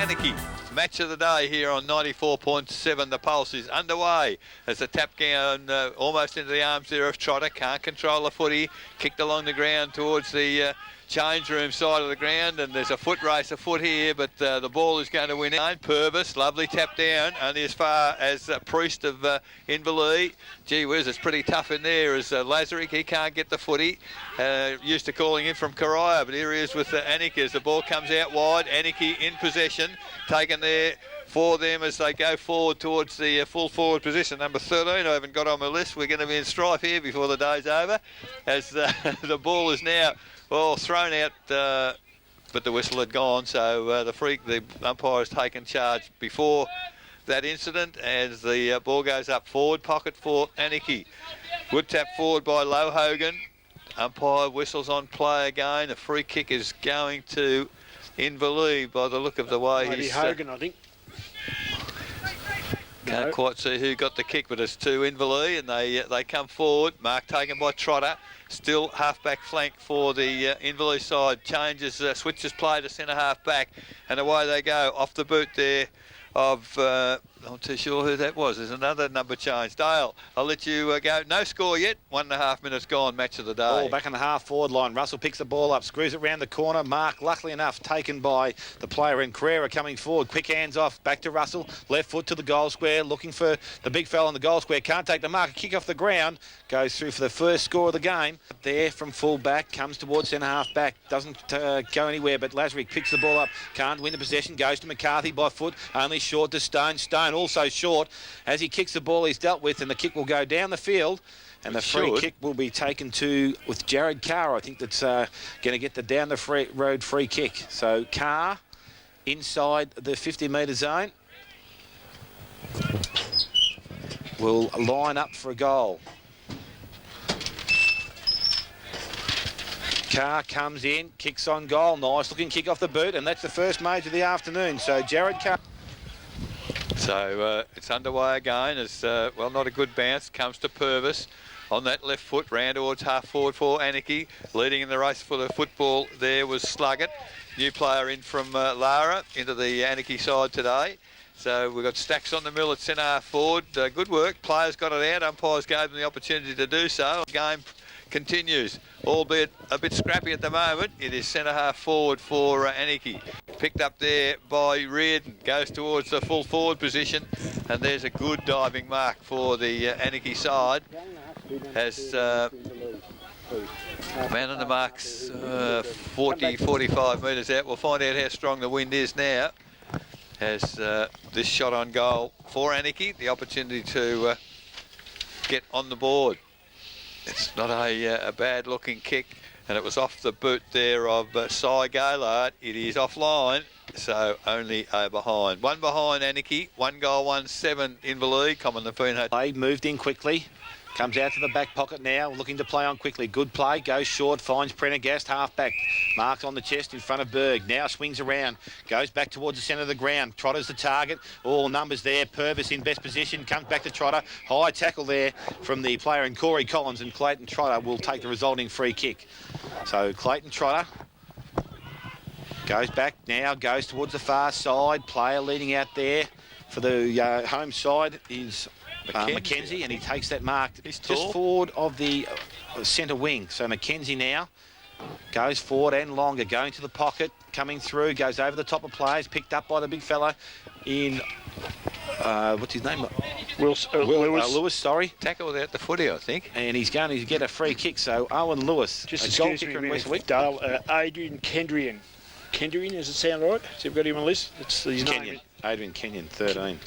Anakie. Match of the day here on 94.7. The Pulse is underway as the tap down almost into the arms there of Trotter. Can't control the footy. Kicked along the ground towards the change room side of the ground, and there's a foot race afoot here, but the ball is going to win out. Purvis, lovely tap down, only as far as Priest of Inverleigh. Gee whiz, it's pretty tough in there as Lazarick, he can't get the footy. Used to calling in from Karaya, but here he is with Anakie as the ball comes out wide. Anakie in possession, taken there for them as they go forward towards the full forward position. Number 13, I haven't got on my list. We're going to be in strife here before the day's over as the ball is now thrown out, but the whistle had gone, so the umpire has taken charge before that incident as the ball goes up forward pocket for Anakie. Good tap forward by Low Hogan. Umpire whistles on play again. A free kick is going to Inverleigh by the look of the way Maybe he's... Hogan, I think. Can't quite see who got the kick, but it's to Inverleigh, and they come forward. Mark taken by Trotter. Still half-back flank for the Inverleigh side. Changes, switches play to centre-half back, and away they go. Off the boot there of... I'm not too sure who that was. There's another number change. Dale, I'll let you go. No score yet. 1.5 minutes gone. Match of the day. Ball back in the half-forward line. Russell picks the ball up, screws it round the corner. Mark, luckily enough, taken by the player in Carrera coming forward. Quick hands off, back to Russell. Left foot to the goal square, looking for the big fella in the goal square. Can't take the mark. A kick off the ground. Goes through for the first score of the game. There from full back, comes towards centre-half back. Doesn't go anywhere, but Lazarick picks the ball up. Can't win the possession. Goes to McCarthy by foot. Only short to Stone. Stone also short. As he kicks the ball, he's dealt with, and the kick will go down the field. And the free kick will be taken with Jared Carr. I think that's going to get the down the road free kick. So Carr inside the 50-metre zone will line up for a goal. Carr comes in, kicks on goal. Nice looking kick off the boot, and that's the first major of the afternoon. So Jared Carr. So it's underway again as, well, not a good bounce. Comes to Purvis on that left foot, round towards half forward for Anakie. Leading in the race for the football there was Sluggett. New player in from Lara into the Anakie side today. So we've got Stacks on the mill at centre half forward. Good work. Players got it out. Umpires gave them the opportunity to do so. Game continues, albeit a bit scrappy at the moment. It is centre half forward for Anakie. Picked up there by Reardon, goes towards the full forward position, and there's a good diving mark for the Anakie side. As man on the marks 45 metres out. We'll find out how strong the wind is now. As this shot on goal for Anakie, the opportunity to get on the board. It's not a bad-looking kick, and it was off the boot there of Cy Gaylard. It is offline, so only a behind. One behind Anakie, 1 goal, 1-7 Inverleigh. Common Lafino. Play moved in quickly. Comes out to the back pocket now, looking to play on quickly. Good play, goes short, finds Prendergast, half-back. Marked on the chest in front of Berg. Now swings around, goes back towards the centre of the ground. Trotter's the target. All numbers there. Purvis in best position, comes back to Trotter. High tackle there from the player in Corey Collins, and Clayton Trotter will take the resulting free kick. So Clayton Trotter goes back now, goes towards the far side. Player leading out there for the home side is Mackenzie, and he takes that mark just forward of the centre wing. So Mackenzie now goes forward and longer, going to the pocket, coming through, goes over the top of players, picked up by the big fella in, what's his name? Lewis, sorry. Tackle without the footy, I think. And he's going to get a free kick, so Owen Lewis, just a goal kicker in Westwick. Dale, Adrian Kendrian. Kendrian, does it sound right? So we've got him on the list. It's his name. Adrian Kenyon, 13.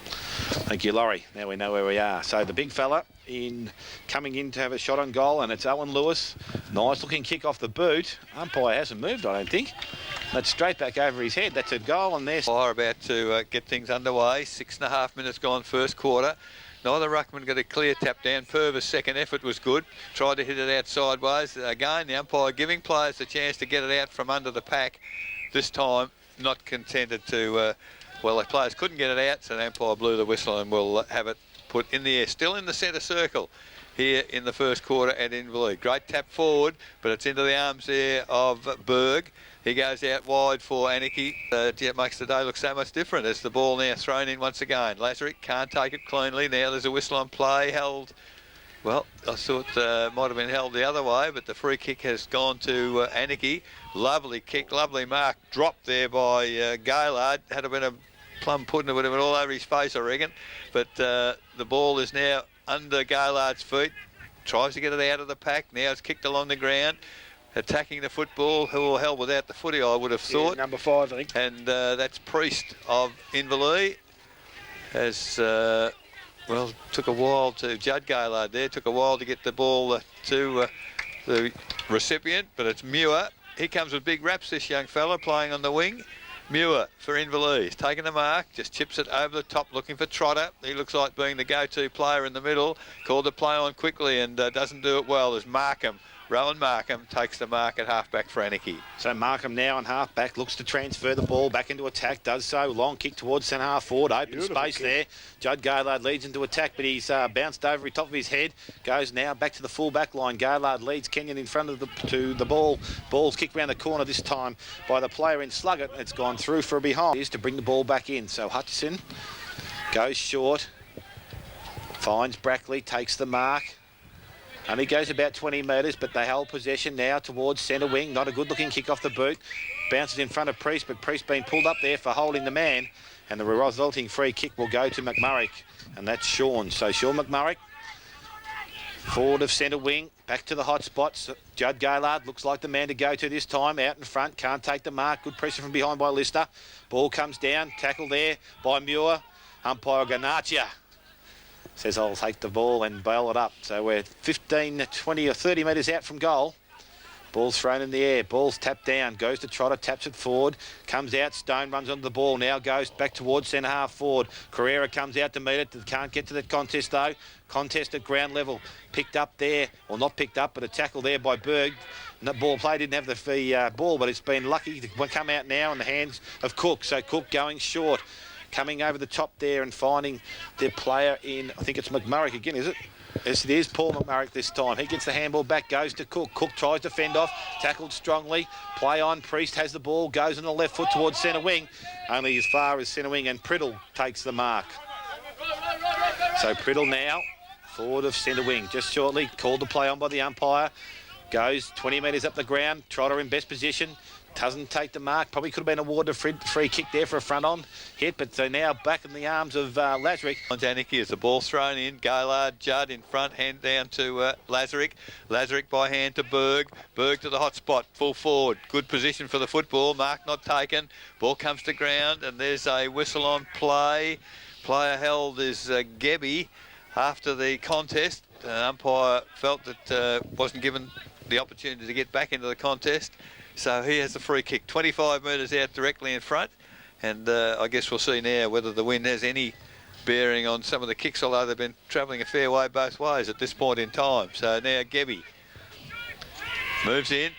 Thank you, Laurie. Now we know where we are. So the big fella coming in to have a shot on goal, and it's Owen Lewis. Nice looking kick off the boot. Umpire hasn't moved, I don't think. That's straight back over his head. That's a goal, and there's... Fire about to get things underway. 6.5 minutes gone first quarter. Neither ruckman got a clear tap down. Purvis' second effort was good. Tried to hit it out sideways. Again, the umpire giving players the chance to get it out from under the pack. This time, not contented to... well, the players couldn't get it out, so the umpire blew the whistle and will have it put in the air, still in the centre circle here in the first quarter at Inverleigh. Great tap forward, but it's into the arms there of Berg. He goes out wide for Anakie. It makes the day look so much different as the ball now thrown in once again. Lazaric can't take it cleanly. Now there's a whistle on play, held. Well, I thought might have been held the other way, but the free kick has gone to Anakie. Lovely kick, lovely mark. Dropped there by Gaylard. Had it been a plum pudding, it would have been all over his face, I reckon. But the ball is now under Gaylard's feet. Tries to get it out of the pack. Now it's kicked along the ground. Attacking the football, who will hell without the footy, I would have thought. Number 5, I think. And that's Priest of Inverleigh. Has, well, took a while to, Judd Gaylard there, took a while to get the ball to the recipient, but it's Muir. He comes with big raps, this young fella, playing on the wing. Muir for Inverleigh. He's taking the mark, just chips it over the top, looking for Trotter. He looks like being the go-to player in the middle. Called the play on quickly and doesn't do it well as Markham. Rowan Markham takes the mark at half-back for Anakie. So Markham now on half-back, looks to transfer the ball back into attack, does so. Long kick towards centre-half forward, open Beautiful space kick there. Judd Gaylard leads into attack, but he's bounced over the top of his head. Goes now back to the full-back line. Gaylard leads Kenyon in front of the ball. Ball's kicked around the corner this time by the player in Sluggett. It's gone through for a behind. Is to bring the ball back in. So Hutchison goes short, finds Brackley, takes the mark. Only goes about 20 metres, but they hold possession now towards centre wing. Not a good-looking kick off the boot. Bounces in front of Priest, but Priest being pulled up there for holding the man. And the resulting free kick will go to McMurrick, and that's Sean. So Sean McMurrick, forward of centre wing, back to the hot spots. Judd Gaylard looks like the man to go to this time. Out in front, can't take the mark. Good pressure from behind by Lister. Ball comes down, tackle there by Muir. Umpire Garnatia says I'll take the ball and bail it up. So we're 15, 20 or 30 metres out from goal. Ball's thrown in the air. Ball's tapped down. Goes to Trotter, taps it forward. Comes out. Stone runs onto the ball. Now goes back towards centre half forward. Carrera comes out to meet it. Can't get to the contest though. Contest at ground level. Picked up there. Well, not picked up, but a tackle there by Berg. The ball play didn't have the ball, but it's been lucky to come out now in the hands of Cook. So Cook going short. Coming over the top there and finding their player in, I think it's McMurrick again, is it? Yes, it is Paul McMurrick this time. He gets the handball back, goes to Cook. Cook tries to fend off, tackled strongly. Play on, Priest has the ball, goes on the left foot towards centre wing. Only as far as centre wing, and Priddle takes the mark. So Priddle now, forward of centre wing, just shortly. Called to play on by the umpire. Goes 20 metres up the ground. Trotter in best position. Doesn't take the mark. Probably could have been awarded a free kick there for a front-on hit, but so now back in the arms of Lazaric. On Anakie as the ball's thrown in. Gaylard, Judd in front, hand down to Lazaric. Lazaric by hand to Berg. Berg to the hot spot, full forward. Good position for the football. Mark not taken. Ball comes to ground, and there's a whistle on play. Player held is Gebby after the contest. Umpire felt that wasn't given the opportunity to get back into the contest. So he has a free kick, 25 metres out directly in front. And I guess we'll see now whether the wind has any bearing on some of the kicks, although they've been travelling a fair way both ways at this point in time. So now Gebby moves in,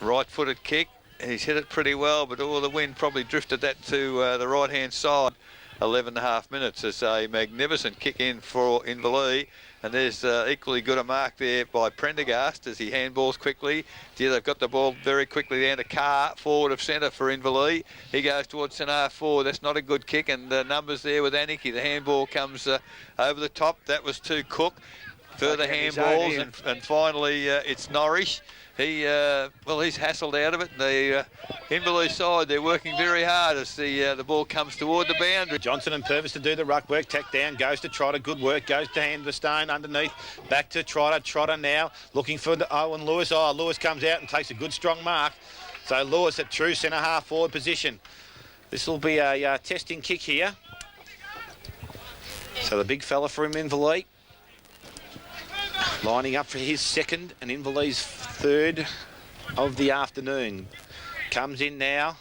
right-footed kick. He's hit it pretty well, but all the wind probably drifted that to the right-hand side. 11.5 minutes as a magnificent kick in for Inverleigh. And there's equally good a mark there by Prendergast as he handballs quickly. Yeah, they've got the ball very quickly down to Carr, forward of centre for Inverleigh. He goes towards centre half forward. That's not a good kick, and the numbers there with Anakie. The handball comes over the top. That was to Cook. Further handballs, and finally it's Norrish. He's hassled out of it. The Inverleigh side, they're working very hard as the ball comes toward the boundary. Johnson and Purvis to do the ruck work. Tack down, goes to Trotter. Good work. Goes to hand the Stone underneath. Back to Trotter. Trotter now looking for Owen Lewis. Oh, Lewis comes out and takes a good strong mark. So Lewis at true centre half forward position. This will be a testing kick here. So the big fella from Inverleigh lining up for his second and Inverleigh's third of the afternoon. Comes in now.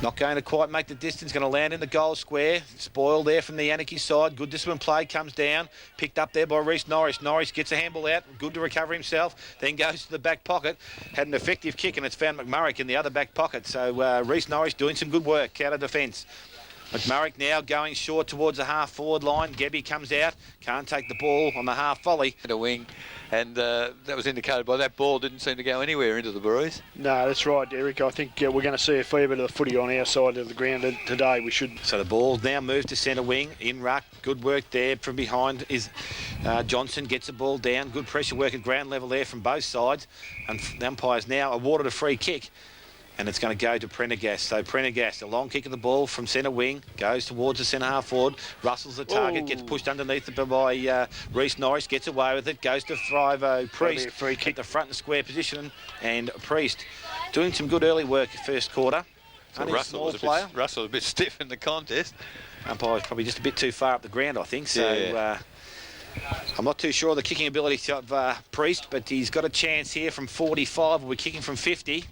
Not going to quite make the distance. Going to land in the goal square. Spoil there from the Anakie side. Good discipline play. Comes down. Picked up there by Reece Norris. Norris gets a handball out. Good to recover himself. Then goes to the back pocket. Had an effective kick and it's found McMurrick in the other back pocket. So Reece Norris doing some good work out of defence. McMurray now going short towards the half-forward line. Gebby comes out, can't take the ball on the half volley. A wing, and that was indicated by that ball didn't seem to go anywhere into the breeze. No, that's right, Eric. I think we're going to see a fair bit of the footy on our side of the ground today. We should. So the ball now moved to centre wing. In ruck, good work there from behind is Johnson gets the ball down. Good pressure work at ground level there from both sides. And the umpire's now awarded a free kick. And it's going to go to Prendergast. So Prendergast, a long kick of the ball from centre wing, goes towards the centre half forward, rustles the target, gets pushed underneath by Reece Norris, gets away with it, goes to Thrivo Priest, free kick. at the front and square position, and Priest doing some good early work first quarter. So Only Russell a small player. Russell was a bit stiff in the contest. Umpire's probably just a bit too far up the ground, I think. So Yeah. I'm not too sure of the kicking ability of Priest, but he's got a chance here from 45. We'll be kicking from 50.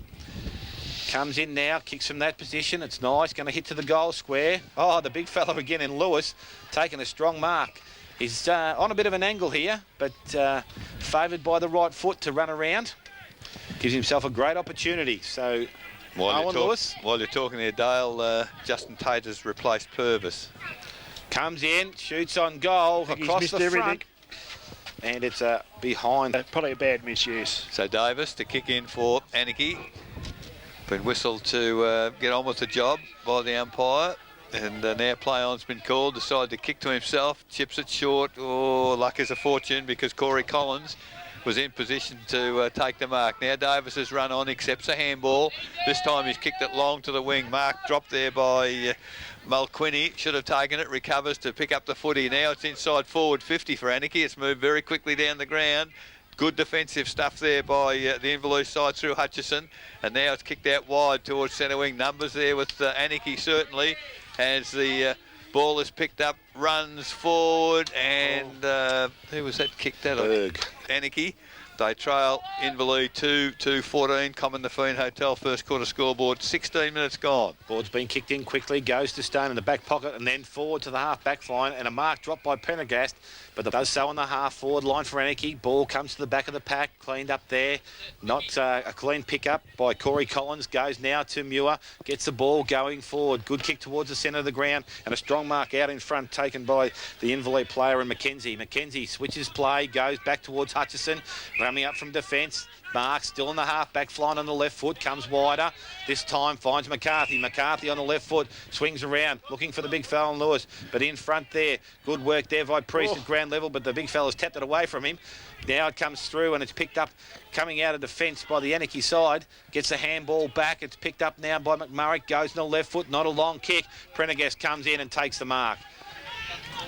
Comes in now, kicks from that position. It's nice, going to hit to the goal square. Oh, the big fella again in Lewis, taking a strong mark. He's on a bit of an angle here, but favoured by the right foot to run around. Gives himself a great opportunity. So, While Lewis. While you're talking there, Dale, Justin Tate has replaced Purvis. Comes in, shoots on goal, across missed the everything. front. And it's behind. Probably a bad miss, yes. So Davis to kick in for Anakie. Been whistled to get on with the job by the umpire, and now play on's been called. Decided to kick to himself, chips it short. Oh, luck is a fortune because Corey Collins was in position to take the mark. Now Davis has run on, accepts a handball. This time he's kicked it long to the wing. Mark dropped there by Mulquinny. Should have taken it, recovers to pick up the footy. Now it's inside forward 50 for Anakie. It's moved very quickly down the ground. Good defensive stuff there by the Inverleigh side through Hutchison. And now it's kicked out wide towards centre wing. Numbers there with Anakie certainly. As the ball is picked up, runs forward. And who was that kicked out? Berg. Anakie. They trail Inverleigh 2-14. Common the Fiend Hotel first quarter scoreboard. 16 minutes gone. Ball's been kicked in quickly, goes to Stone in the back pocket and then forward to the half-back line, and a mark dropped by Prendergast, but it does so on the half-forward line for Anakie. Ball comes to the back of the pack, cleaned up there. Not a clean pick-up by Corey Collins. Goes now to Muir, gets the ball going forward. Good kick towards the centre of the ground, and a strong mark out in front taken by the Inverleigh player and McKenzie. McKenzie switches play, goes back towards Hutchison, coming up from defence. Mark still in the half-back, flying on the left foot, comes wider. This time finds McCarthy. McCarthy on the left foot, swings around, looking for the big fella on Lewis. But in front there, good work there by Priest at ground level, but the big fella's tapped it away from him. Now it comes through and it's picked up, coming out of defence by the Anakie side. Gets the handball back. It's picked up now by McMurray. Goes on the left foot, not a long kick. Prendergast comes in and takes the mark.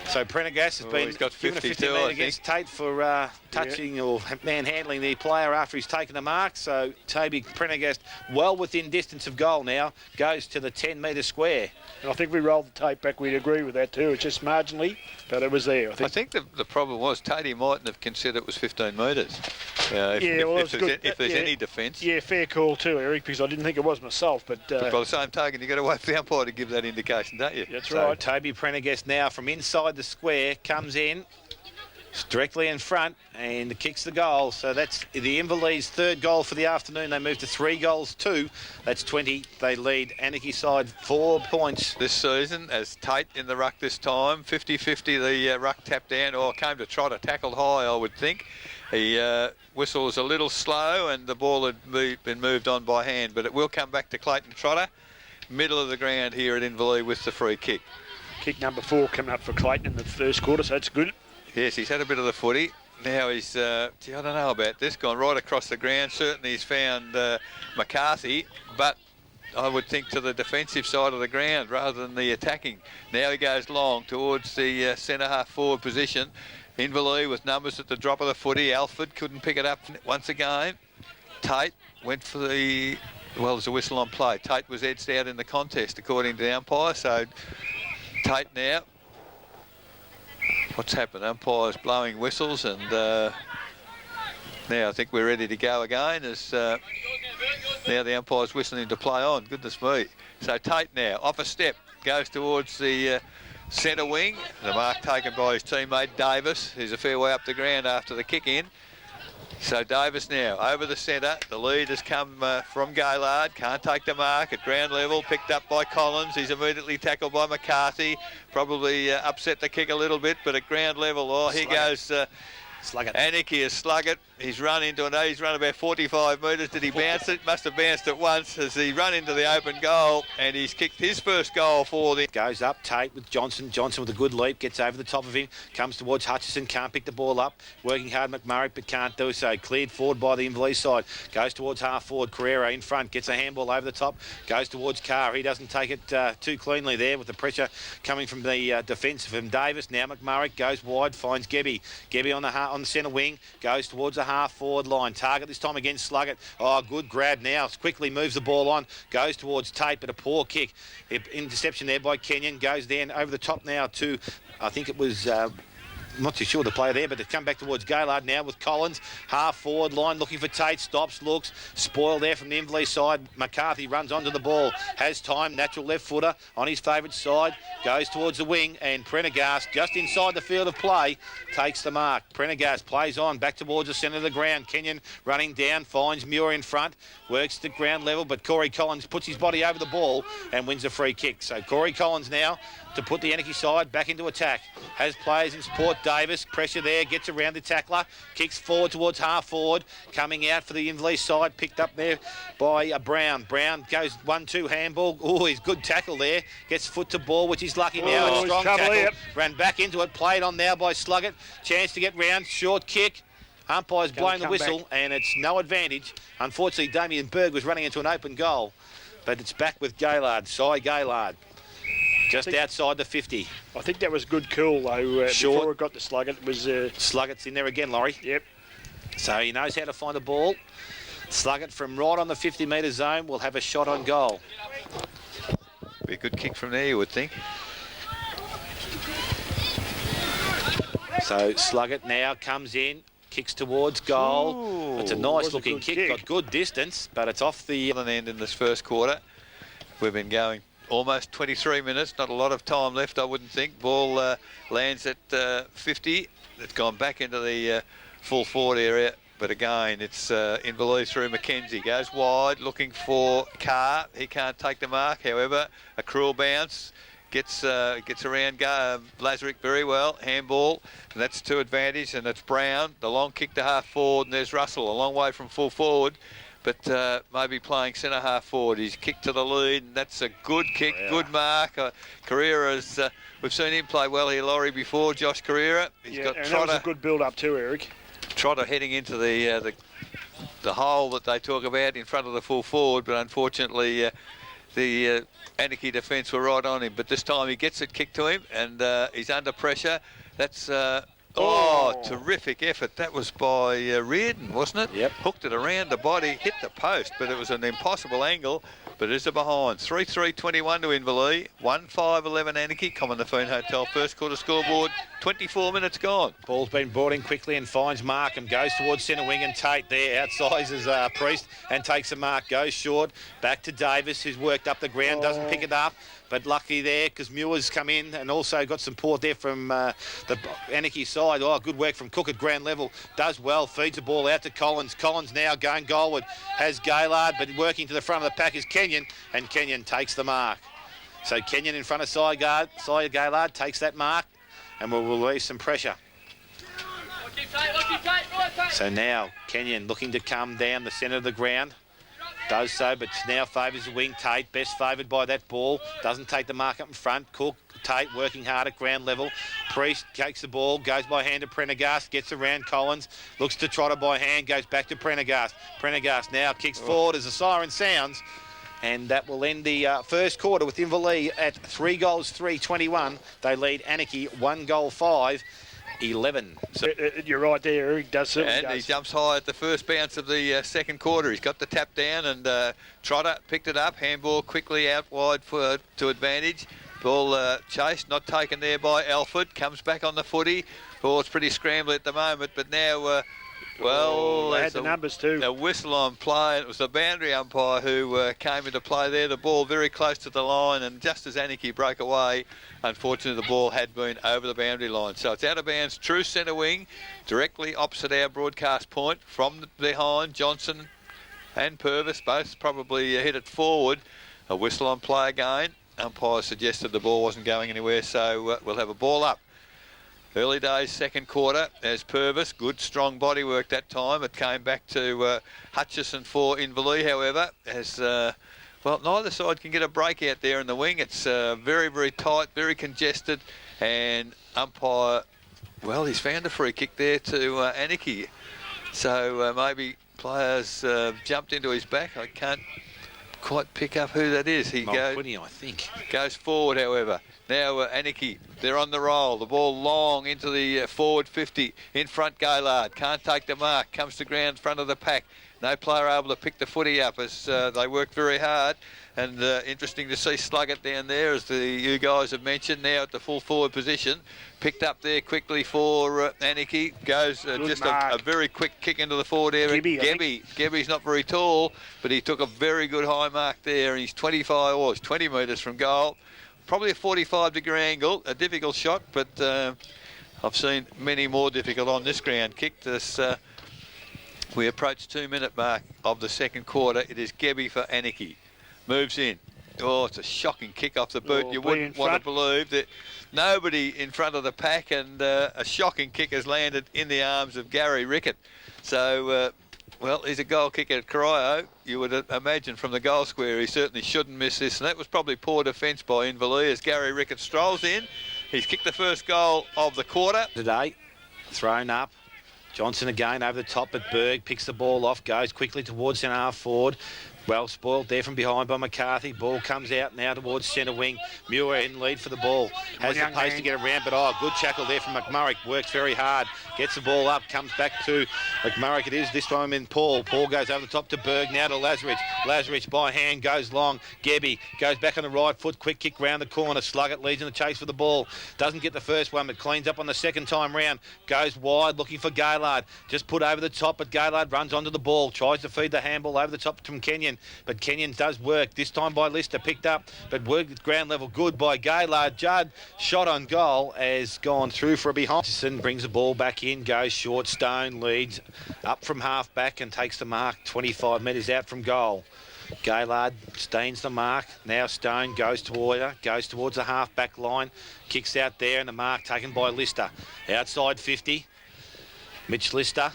So Prendergast has been got given a 52, 50 metre against Tate for touching or manhandling the player after he's taken the mark. So Toby Prendergast well within distance of goal now, goes to the 10-metre square. And I think we rolled the tape back. We'd agree with that too. It's just marginally, but it was there. I think the problem was Tatey mightn't have considered it was 15 metres. If there's any defence. Yeah, fair call too, Eric, because I didn't think it was myself. But by the same token, you've got to wait for the umpire to give that indication, don't you? That's So right. Toby Prendergast now from inside the square comes in directly in front and kicks the goal. So that's the Inverleigh's third goal for the afternoon. They move to 3 goals, 2. That's 20. They lead Anakie side 4 points. This season, as Tate in the ruck this time, 50-50 the ruck tapped down, or came to Trotter, tackled high, I would think. He whistle was a little slow and the ball had been moved on by hand, but it will come back to Clayton Trotter. Middle of the ground here at Inverleigh with the free kick. Kick number 4 coming up for Clayton in the first quarter, so that's good. Yes, he's had a bit of the footy. Now he's, I don't know about this, gone right across the ground. Certainly he's found McCarthy, but I would think to the defensive side of the ground rather than the attacking. Now he goes long towards the centre half forward position. Inverleigh with numbers at the drop of the footy. Alford couldn't pick it up once again. Tate went for the, well, there's a whistle on play. Tate was edged out in the contest according to the umpire, so Tate now. What's happened? Umpire's blowing whistles, and now I think we're ready to go again as now the umpire's whistling to play on. Goodness me. So Tate now, off a step, goes towards the centre wing. The mark taken by his teammate Davis, who's a fair way up the ground after the kick in. So Davis now over the centre. The lead has come from Gaylard. Can't take the mark at ground level. Picked up by Collins. He's immediately tackled by McCarthy. Probably upset the kick a little bit, but at ground level, oh, here goes Slug it. Anakie has slug it. He's run into it. He's run about 45 metres. Did he bounce it? Must have bounced it once as he run into the open goal, and he's kicked his first goal for the... Goes up, Tate with Johnson. Johnson with a good leap, gets over the top of him, comes towards Hutchison, can't pick the ball up. Working hard, McMurray, but can't do so. Cleared forward by the Inverleigh side. Goes towards half forward. Carrera in front, gets a handball over the top. Goes towards Carr. He doesn't take it too cleanly there with the pressure coming from the defence from Davis. Now McMurray goes wide, finds Gebby. Gebby on the centre wing, goes towards the half forward line. Target this time again, Sluggett. Oh, good grab now. Quickly moves the ball on, goes towards Tate, but a poor kick. Interception there by Kenyon. Goes then over the top now to, I think it was... I'm not too sure the player there, but they come back towards Gaylard now with Collins. Half forward line looking for Tate. Stops, looks. Spoiled there from the Inverleigh side. McCarthy runs onto the ball. Has time. Natural left footer on his favourite side. Goes towards the wing, and Prendergast just inside the field of play takes the mark. Prendergast plays on back towards the centre of the ground. Kenyon running down, finds Muir in front. Works to ground level, but Corey Collins puts his body over the ball and wins a free kick. So Corey Collins now to put the Anakie side back into attack. Has players in support. Davis, pressure there, gets around the tackler, kicks forward towards half forward, coming out for the Inverleigh side, picked up there by Brown. Brown goes 1-2 handball. Oh, he's good tackle there. Gets foot to ball, which is lucky now. A strong tackle. Yep. Ran back into it, played on now by Sluggett. Chance to get round, short kick. Umpire's blown the whistle, back. And it's no advantage. Unfortunately, Damien Berg was running into an open goal, but it's back with Gaylard, Cy Gaylard. Just outside the 50. I think that was good cool, though, before it got to Sluggett. It was... Sluggett's in there again, Laurie. Yep. So he knows how to find a ball. Sluggett from right on the 50-metre zone will have a shot on goal. Be a good kick from there, you would think. So Sluggett now comes in, kicks towards goal. Ooh, it's a nice-looking kick, got good distance, but it's off the end in this first quarter. We've been going almost 23 minutes, not a lot of time left, I wouldn't think. Ball lands at 50. It's gone back into the full forward area, but again, it's Inverleigh through Mackenzie. Goes wide, looking for Carr. He can't take the mark, however. A cruel bounce. Gets around Lazarick very well. Handball, and that's to advantage, and it's Brown. The long kick to half forward, and there's Russell, a long way from full forward. But maybe playing centre half forward. He's kicked to the lead, and that's a good kick, good mark. Carrera's, we've seen him play well here, Laurie, before, Josh Carrera. He's got Trotter. That was a good build-up too, Eric. Trotter heading into the hole that they talk about in front of the full forward, but unfortunately the Anakie defence were right on him. But this time he gets it kicked to him, and he's under pressure. That's... terrific effort. That was by Reardon, wasn't it? Yep. Hooked it around the body, hit the post, but it was an impossible angle. But it's a behind. 3-3-21 to Inverleigh. 1-5-11 Anakie. Common the Foon Hotel first quarter scoreboard. 24 minutes gone. Ball's been brought in quickly and finds Markham. Goes towards centre wing and Tate there. Outsizes Priest and takes a mark. Goes short. Back to Davis, who's worked up the ground. Doesn't pick it up. But lucky there because Muir's come in and also got support there from the Anakie side. Oh, good work from Cook at ground level. Does well. Feeds the ball out to Collins. Collins now going goalward. Has Gaylard, but working to the front of the pack is Kenyon. And Kenyon takes the mark. So Kenyon in front of Cy Gaylard takes that mark and will release some pressure. So now Kenyon looking to come down the centre of the ground. Does so, but now favours the wing. Tate, best favoured by that ball. Doesn't take the mark up in front. Cook, Tate working hard at ground level. Priest takes the ball, goes by hand to Prendergast, gets around Collins, looks to Trotter by hand, goes back to Prendergast. Prendergast now kicks forward as the siren sounds. And that will end the first quarter with Inverleigh at 3 goals, 3-21. They lead Anakie 1 goal, 5-11. So you're right there, Eric. And he jumps high at the first bounce of the second quarter. He's got the tap down, and Trotter picked it up. Handball quickly out wide to advantage. Ball chased, not taken there by Alford. Comes back on the footy. Ball's pretty scrambly at the moment, but now Well, they had the numbers too. A whistle on play. It was the boundary umpire who came into play there. The ball very close to the line, and just as Anakie broke away, unfortunately the ball had been over the boundary line. So it's out of bounds, true centre wing, directly opposite our broadcast point. From behind, Johnson and Purvis both probably hit it forward. A whistle on play again. Umpire suggested the ball wasn't going anywhere, so we'll have a ball up. Early days, second quarter, as Purvis, good strong body work that time. It came back to Hutchison for Inverleigh, however, as, well, neither side can get a break out there in the wing. It's very, very tight, very congested, and umpire, well, he's found a free kick there to Anakie. So maybe players jumped into his back. I can't quite pick up who that is. Mulquinny, I think. Goes forward, however. Now Anakie, they're on the roll. The ball long into the forward 50. In front, Gaylard. Can't take the mark. Comes to ground, front of the pack. No player able to pick the footy up as they work very hard. And interesting to see Sluggett down there, as you guys have mentioned, now at the full forward position. Picked up there quickly for Anakie. Goes just a very quick kick into the forward area. Gebby's not very tall, but he took a very good high mark there. And he's 20 metres from goal. Probably a 45-degree angle, a difficult shot, but I've seen many more difficult on this ground. Kicked as we approach 2-minute mark of the second quarter. It is Gebby for Anakie. Moves in. Oh, it's a shocking kick off the boot. You wouldn't want to believe that nobody in front of the pack, and a shocking kick has landed in the arms of Gary Rickett. So, well, he's a goal kicker at Corio. You would imagine from the goal square he certainly shouldn't miss this. And that was probably poor defence by Inverleigh as Gary Rickett strolls in. He's kicked the first goal of the quarter. Today, thrown up. Johnson again over the top, but Berg picks the ball off, goes quickly towards centre half forward. Well spoiled there from behind by McCarthy. Ball comes out now towards centre wing. Muir in lead for the ball. Has the pace to get around, but good shackle there from McMurray. Works very hard. Gets the ball up, comes back to McMurray. It is this time in Paul. Paul goes over the top to Berg, now to Lazarich. Lazarich by hand goes long. Gebby goes back on the right foot. Quick kick round the corner. Sluggett leads in the chase for the ball. Doesn't get the first one, but cleans up on the second time round. Goes wide looking for Gaylard. Just put over the top, but Gaylard runs onto the ball. Tries to feed the handball over the top from Kenyon. But Kenyon does work, this time by Lister, picked up, but worked at ground level, good by Gaylard. Judd, shot on goal, has gone through for a behind. Hutchison brings the ball back in, goes short. Stone leads up from half back and takes the mark 25 metres out from goal. Gaylard stains the mark. Now Stone goes towards the half back line, kicks out there, and the mark taken by Lister. Outside 50, Mitch Lister.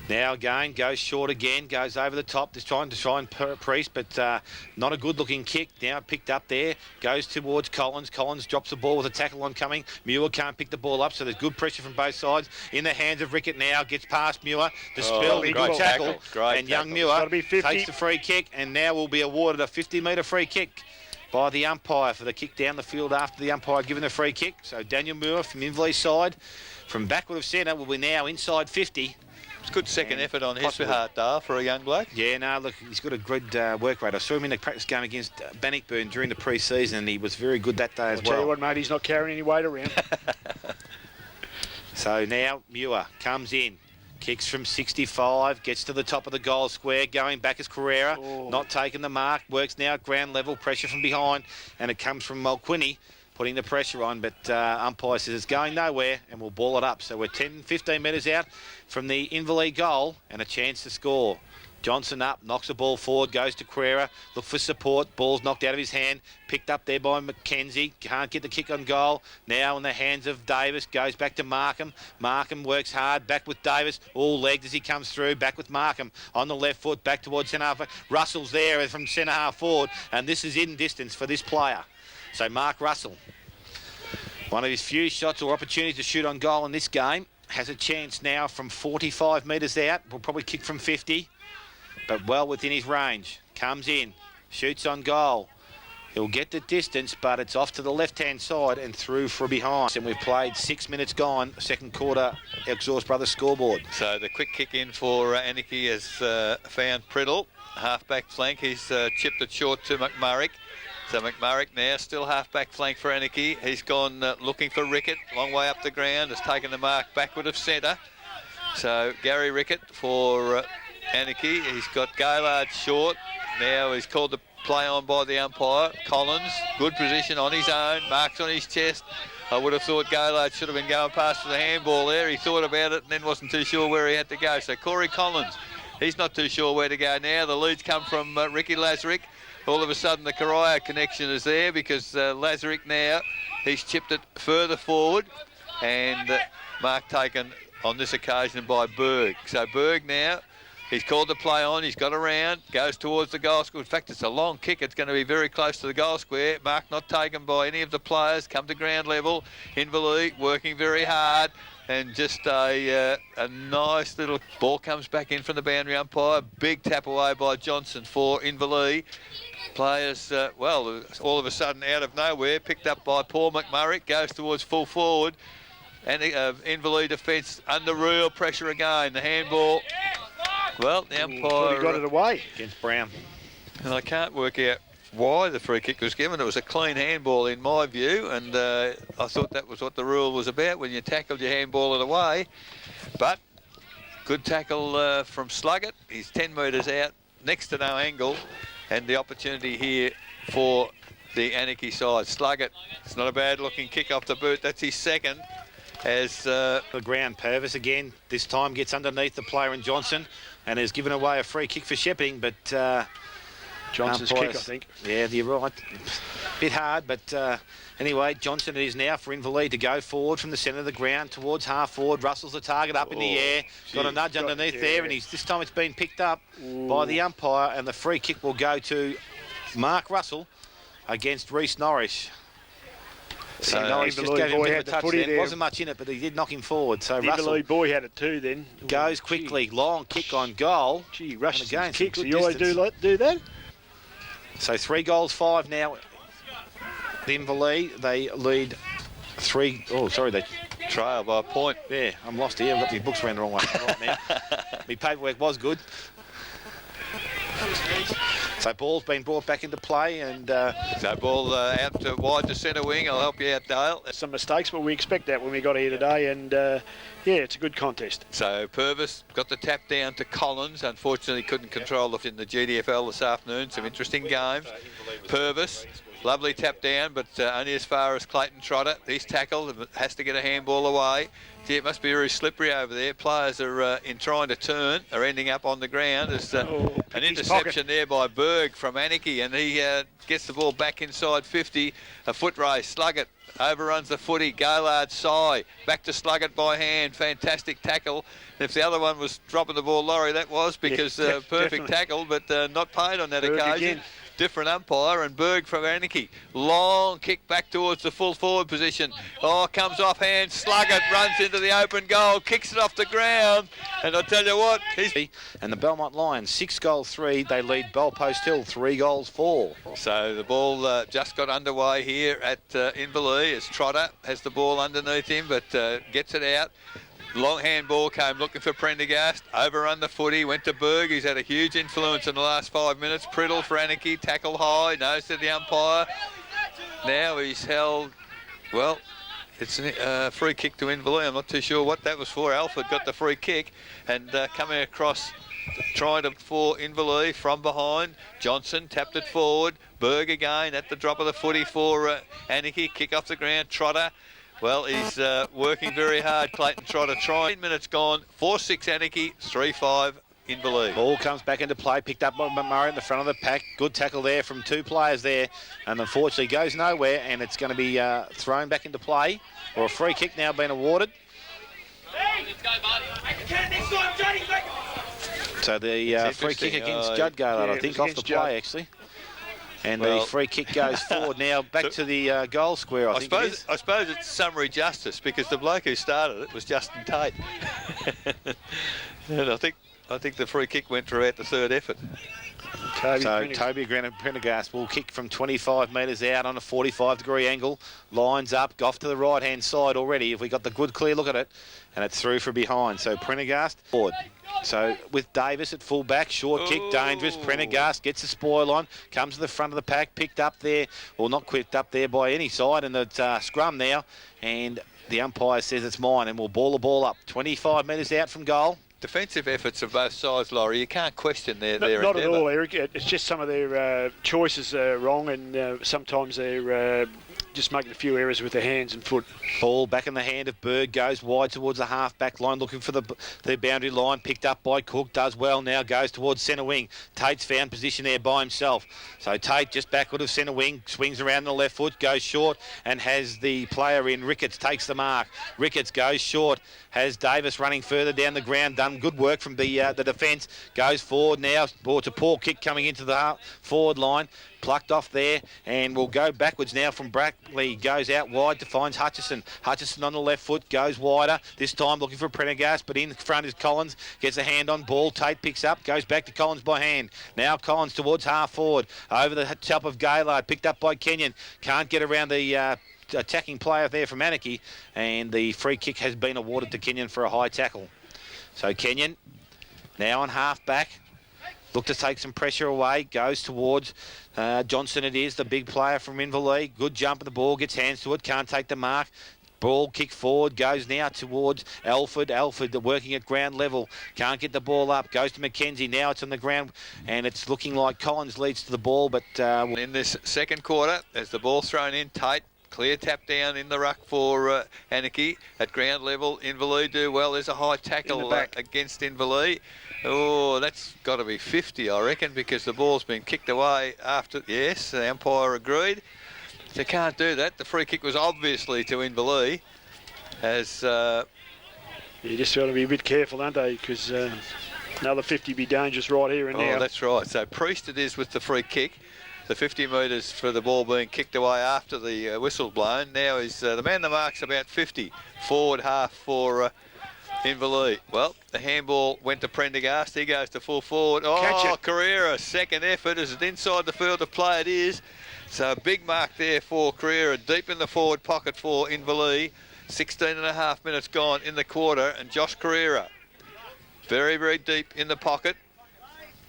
Now again, goes short again, goes over the top, just trying to Priest, but not a good-looking kick. Now picked up there, goes towards Collins. Collins drops the ball with a tackle oncoming. Muir can't pick the ball up, so there's good pressure from both sides. In the hands of Rickett now, gets past Muir. The spell, good tackle. And young Muir takes the free kick, and now will be awarded a 50-metre free kick by the umpire for the kick down the field after the umpire given the free kick. So Daniel Muir from Inverleigh's side, from backward of centre, will be now inside 50. It's a good second effort on his part, Dale, for a young bloke. Yeah, no, look, he's got a good work rate. I saw him in a practice game against Bannockburn during the pre-season, and he was very good that day as well. I'll tell you what, mate, he's not carrying any weight around. So now Muir comes in, kicks from 65, gets to the top of the goal square, going back as Carrera, not taking the mark, works now at ground level, pressure from behind, and it comes from Mulquinny, putting the pressure on, but umpire says it's going nowhere and we'll ball it up. So we're 10-15 metres out from the Inverleigh goal and a chance to score. Johnson up, knocks the ball forward, goes to Carrera, look for support, ball's knocked out of his hand, picked up there by McKenzie, can't get the kick on goal, now in the hands of Davis, goes back to Markham. Markham works hard, back with Davis, all legged as he comes through, back with Markham on the left foot, back towards centre half. Russell's there from centre half forward, and this is in distance for this player. So Mark Russell, one of his few shots or opportunities to shoot on goal in this game, has a chance now from 45 metres out. Will probably kick from 50, but well within his range. Comes in, shoots on goal. He'll get the distance, but it's off to the left-hand side and through for a behind. And we've played 6 minutes gone, second quarter, Exhaust Brothers scoreboard. So the quick kick in for Anakie has found Priddle, half-back flank. He's chipped it short to McMurray. So McMurray now still half-back flank for Anakie. He's gone looking for Rickett, long way up the ground, has taken the mark backward of centre. So Gary Rickett for Anakie. He's got Gaylord short. Now he's called to play on by the umpire. Collins, good position on his own. Marks on his chest. I would have thought Gaylord should have been going past for the handball there. He thought about it and then wasn't too sure where he had to go. So Corey Collins, he's not too sure where to go now. The leads come from Ricky Lazarick. All of a sudden the Caraya connection is there because Lazarick now, he's chipped it further forward and mark taken on this occasion by Berg. So Berg now, he's called to play on, he's got around, goes towards the goal square. In fact, it's a long kick, it's going to be very close to the goal square. Mark not taken by any of the players, come to ground level. Inverleigh working very hard. And just a nice little ball comes back in from the boundary umpire. Big tap away by Johnson for Inverleigh. Players, well, all of a sudden out of nowhere, picked up by Paul McMurray, goes towards full forward. And Inverleigh defence under real pressure again. The handball, well, the umpire got it away against Brown. And I can't work out why the free kick was given. It was a clean handball in my view, and I thought that was what the rule was about when you tackled your handball it away. But good tackle from Sluggett. He's 10 metres out, next to no angle, and the opportunity here for the Anakie side. Sluggett, it's not a bad looking kick off the boot. That's his second. As the ground, Purvis again this time gets underneath the player in Johnson and has given away a free kick for Shepping, but Johnson's kick, I think. Yeah, you're right. Bit hard, but anyway, Johnson it is now for Inverleigh to go forward from the centre of the ground towards half forward. Russell's the target up in the air. Got a nudge underneath there, and this time it's been picked up by the umpire, and the free kick will go to Mark Russell against Reece Norris. So Norris just gave him a bit of a touch then. Wasn't much in it, but he did knock him forward. So Russell boy had it too then. Goes quickly, long kick on goal. Gee, Russell's again, kicks, you always do that? So 3 goals, 5 now. The Inverleigh, they lead 3. Oh, sorry, they trail by a point. Yeah, I'm lost here. I've got my books around the wrong way right now. My paperwork was good. So ball's been brought back into play, and so ball out to wide to centre wing. I'll help you out, Dale. Some mistakes, but we expect that when we got here today, and yeah, it's a good contest. So Purvis got the tap down to Collins. Unfortunately, couldn't control it in the GDFL this afternoon. Some interesting games. Purvis, lovely tap down, but only as far as Clayton Trotter. He's tackled, has to get a handball away. Gee, it must be very slippery over there. Players are in trying to turn, are ending up on the ground. There's an interception there by Berg from Anakie, and he gets the ball back inside 50. A foot race. Sluggett overruns the footy. Gaylord Sy back to Sluggett by hand. Fantastic tackle. And if the other one was dropping the ball, Laurie, that was because perfect tackle, but not paid on that Berg occasion. Again. Different umpire, and Berg from Anakie. Long kick back towards the full forward position. Oh, comes off hand. Sluggett runs into the open goal, kicks it off the ground, and I tell you what, he's... And the Belmont Lions, 6 goals, 3. They lead Bellpost Hill, 3 goals, 4. So the ball just got underway here at Inverleigh as Trotter has the ball underneath him, but gets it out. Long handball came looking for Prendergast, overrun the footy, went to Berg. He's had a huge influence in the last 5 minutes. Priddle for Anakie, tackle high, nose to the umpire. Now he's held, well, it's a free kick to Inverleigh. I'm not too sure what that was for. Alford got the free kick and coming across, trying to for Inverleigh from behind. Johnson tapped it forward. Berg again at the drop of the footy for Anakie, kick off the ground, Trotter. Well, he's working very hard, Clayton Trotter. 10 minutes gone, 4-6 Anakie, 3-5 Inverleigh. Ball comes back into play, picked up by Murray in the front of the pack. Good tackle there from 2 players there, and unfortunately goes nowhere, and it's going to be thrown back into play, or a free kick now being awarded. So the free kick against Judd Gaylord, I think, off the play, actually. And the free kick goes forward now, back to the goal square, I think it is. I suppose it's summary justice, because the bloke who started it was Justin Tate. And I think the free kick went throughout the third effort. Toby Prendergast will kick from 25 metres out on a 45-degree angle. Lines up, off to the right-hand side already. If we got the good clear look at it, and it's through from behind. So Prendergast forward. So with Davis at full back, short kick, dangerous. Prendergast gets the spoil on, comes to the front of the pack, picked up there, or not picked up there by any side, and it's scrum now. And the umpire says it's mine, and we'll ball the ball up. 25 metres out from goal. Defensive efforts of both sides, Laurie. You can't question their Not endeavour. at all, Eric. It's just some of their choices are wrong, and sometimes they're just making a few errors with their hands and foot. Ball back in the hand of Berg, goes wide towards the half-back line, looking for the boundary line, picked up by Cook, does well now, goes towards centre wing. Tate's found position there by himself. So Tate just backward of centre wing, swings around the left foot, goes short, and has the player in. Ricketts takes the mark. Ricketts goes short, has Davis running further down the ground, done good work from the defence, goes forward now, brought a poor kick coming into the forward line, plucked off there, and will go backwards now from Brackley, goes out wide to finds Hutchison. Hutchison on the left foot, goes wider, this time looking for Prendergast, but in front is Collins, gets a hand on ball, Tate picks up, goes back to Collins by hand. Now Collins towards half forward, over the top of Gaylord, picked up by Kenyon, can't get around the attacking player there from Anakie, and the free kick has been awarded to Kenyon for a high tackle. So Kenyon now on half back, look to take some pressure away, goes towards Johnson. It is the big player from Inverleigh. Good jump of the ball, gets hands to it, can't take the mark. Ball kick forward, goes now towards Alford. Alford working at ground level, can't get the ball up, goes to Mackenzie. Now it's on the ground, and it's looking like Collins leads to the ball, but in this second quarter, as the ball's thrown in, Tate clear tap down in the ruck for Anakie at ground level. Inverleigh do well. There's a high tackle against Inverleigh. Oh, that's got to be 50, I reckon, because the ball's been kicked away after. Yes, the umpire agreed. They can't do that. The free kick was obviously to Inverleigh. As you just got to be a bit careful, don't they? Because another 50 be dangerous right here and now. Oh, that's right. So Priest it is with the free kick. The 50 metres for the ball being kicked away after the whistle blown. Now is the man the mark's about 50. Forward half for Inverleigh. Well, the handball went to Prendergast. He goes to full forward. Oh, Carrera, second effort. Is it inside the field of play? It is. So a big mark there for Carrera, deep in the forward pocket for Inverleigh. 16.5 minutes gone in the quarter, and Josh Carrera very, very deep in the pocket.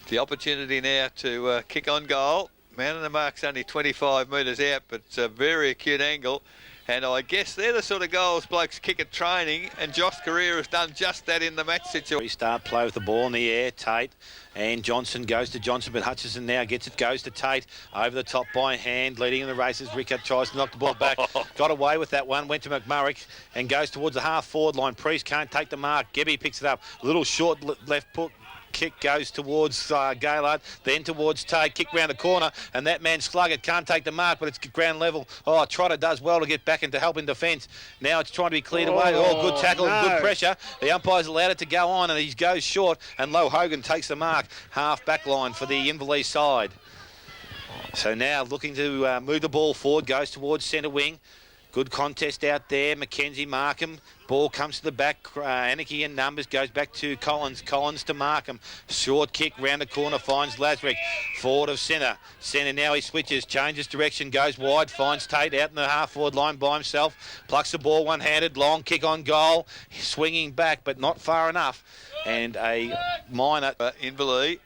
The opportunity now to kick on goal. Man in the mark's only 25 metres out, but it's a very acute angle. And I guess they're the sort of goals blokes kick at training, and Josh Carrera has done just that in the match situation. Restart play with the ball in the air, Tate, and Johnson goes to Johnson, but Hutchison now gets it, goes to Tate, over the top by hand, leading in the races. Rickett tries to knock the ball back, got away with that one, went to McMurray, and goes towards the half-forward line. Priest can't take the mark, Gebby picks it up, little short left put, kick goes towards Gaylord, then towards Tate, kick round the corner, and that man Sluggett can't take the mark, but it's ground level. Oh, Trotter does well to get back and to help in defence. Now it's trying to be cleared away. Oh, good tackle, good pressure. The umpire's allowed it to go on, and he goes short, and Low Hogan takes the mark. Half back line for the Inverleigh side. So now looking to move the ball forward, goes towards centre wing. Good contest out there. Mackenzie, Markham. Ball comes to the back. Anakie in numbers. Goes back to Collins. Collins to Markham. Short kick round the corner. Finds Lazarick. Forward of centre. Centre now he switches. Changes direction. Goes wide. Finds Tate out in the half-forward line by himself. Plucks the ball one-handed. Long kick on goal. Swinging back, but not far enough. And a minor. Inverleigh.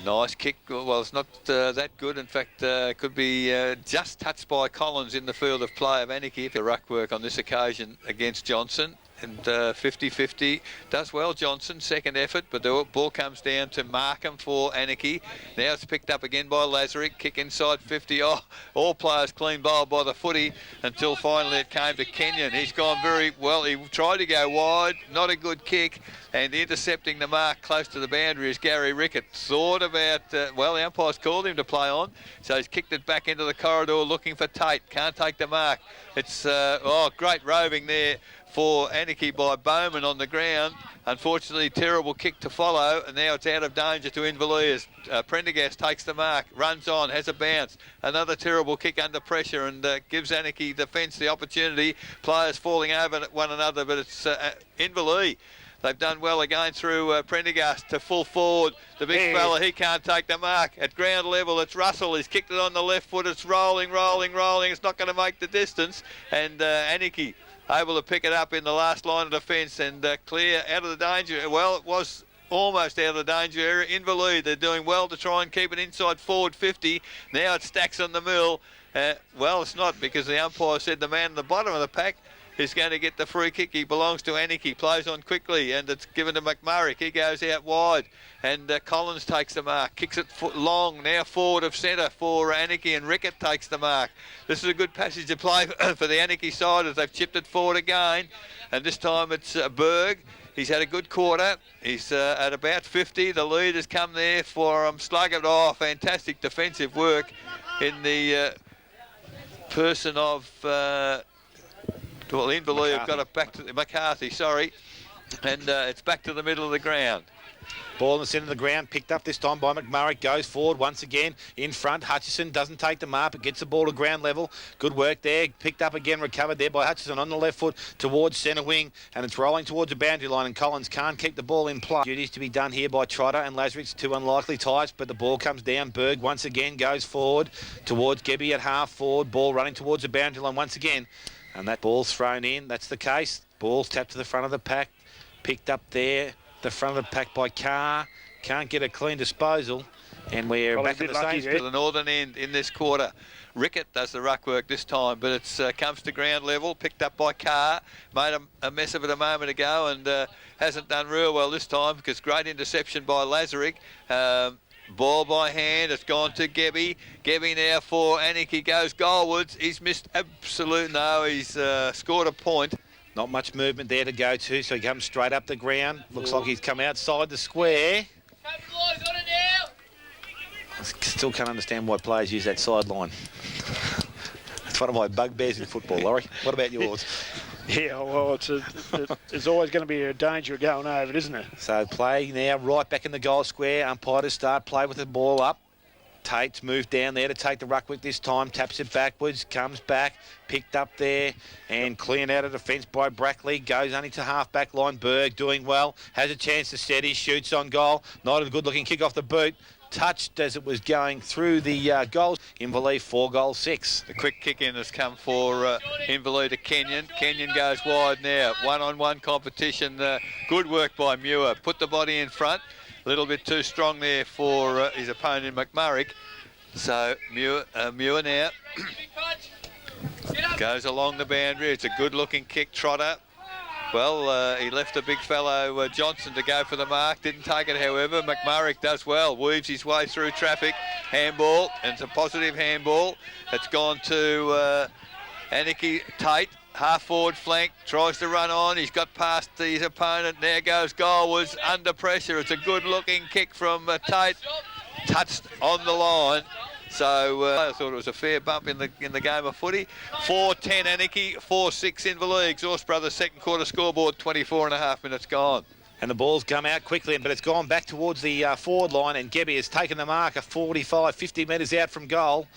Nice kick. Well, it's not that good. In fact, could be just touched by Collins in the field of play of Anakie. The ruck work on this occasion against Johnson. And 50-50 does well, Johnson. Second effort, but the ball comes down to Markham for Anakie. Now it's picked up again by Lazarick. Kick inside 50. Oh, all players clean bowled by the footy until finally it came to Kenyon. He's gone very well. He tried to go wide. Not a good kick. And intercepting the mark close to the boundary is Gary Rickett. Thought about, well, the umpire's called him to play on. So he's kicked it back into the corridor looking for Tate. Can't take the mark. It's, great roving there for Anakie by Bowman on the ground. Unfortunately, terrible kick to follow, and now it's out of danger to Inverleigh as Prendergast takes the mark, runs on, has a bounce. Another terrible kick under pressure and gives Anakie defence the opportunity. Players falling over one another, but it's Inverleigh. They've done well again through Prendergast to full forward. The big fella, he can't take the mark. At ground level, it's Russell. He's kicked it on the left foot. It's rolling. It's not going to make the distance. And Anakie able to pick it up in the last line of defence and clear out of the danger. Well, it was almost out of the danger area. Inverleigh, they're doing well to try and keep it inside forward 50. Now it stacks on the mill. Well, it's not, because the umpire said the man at the bottom of the pack is going to get the free kick. He belongs to Anakie, plays on quickly, and it's given to McMurray. He goes out wide, and Collins takes the mark, kicks it long, now forward of centre for Anakie, and Rickett takes the mark. This is a good passage to play for the Anakie side as they've chipped it forward again, and this time it's Berg. He's had a good quarter. He's at about 50. The lead has come there for Sluggett. Oh, fantastic defensive work in the person of... Inverleigh have got it back to McCarthy, sorry. And it's back to the middle of the ground. Ball in the centre of the ground, picked up this time by McMurray, goes forward once again in front. Hutchison doesn't take the mark, but gets the ball to ground level. Good work there, picked up again, recovered there by Hutchison on the left foot towards centre wing, and it's rolling towards the boundary line, and Collins can't keep the ball in play. Duties to be done here by Trotter and Lazarus, two unlikely types, but the ball comes down. Berg once again goes forward towards Gebby at half forward, ball running towards the boundary line once again, and that ball's thrown in. That's the case. Ball's tapped to the front of the pack, picked up there, the front of the pack by Carr. Can't get a clean disposal, and we're back at the same to the northern end in this quarter. Rickett does the ruck work this time, but it's comes to ground level, picked up by Carr, made a mess of it a moment ago, and hasn't done real well this time because great interception by Lazaric. Ball by hand, it's gone to Gebby. Gebby now for Anakie, goes goalwards. He's missed he's scored a point. Not much movement there to go to, so he comes straight up the ground. Looks like he's come outside the square. I still can't understand why players use that sideline. It's one of my bugbears in football, Laurie. What about yours? Yeah, well, there's always going to be a danger of going over it, isn't it? So play now right back in the goal square. Umpire to start play with the ball up. Tate's moved down there to take the ruck with this time, taps it backwards, comes back, picked up there and cleared out of defence by Brackley, goes only to half-back line. Berg doing well, has a chance to steady, shoots on goal, not a good-looking kick off the boot, touched as it was going through the goals. Inverleigh 4-6. The quick kick in has come for Inverleigh to Kenyon. Kenyon goes wide now, one-on-one competition, good work by Muir, put the body in front. A little bit too strong there for his opponent McMurray. So Muir now goes along the boundary. It's a good-looking kick, Trotter. Well, he left the big fellow Johnson to go for the mark. Didn't take it, however. McMurray does well. Weaves his way through traffic. Handball, and it's a positive handball. It's gone to Anakie. Tate. Half-forward flank, tries to run on. He's got past his opponent. There goes goalwards, under pressure. It's a good-looking kick from Tate. Touched on the line. So I thought it was a fair bump in the game of footy. 4-10 Anakie, 4-6 Inverleigh. Exhaust Brothers second quarter scoreboard, 24.5 minutes gone. And the ball's come out quickly, but it's gone back towards the forward line, and Gebby has taken the mark, 50 metres out from goal.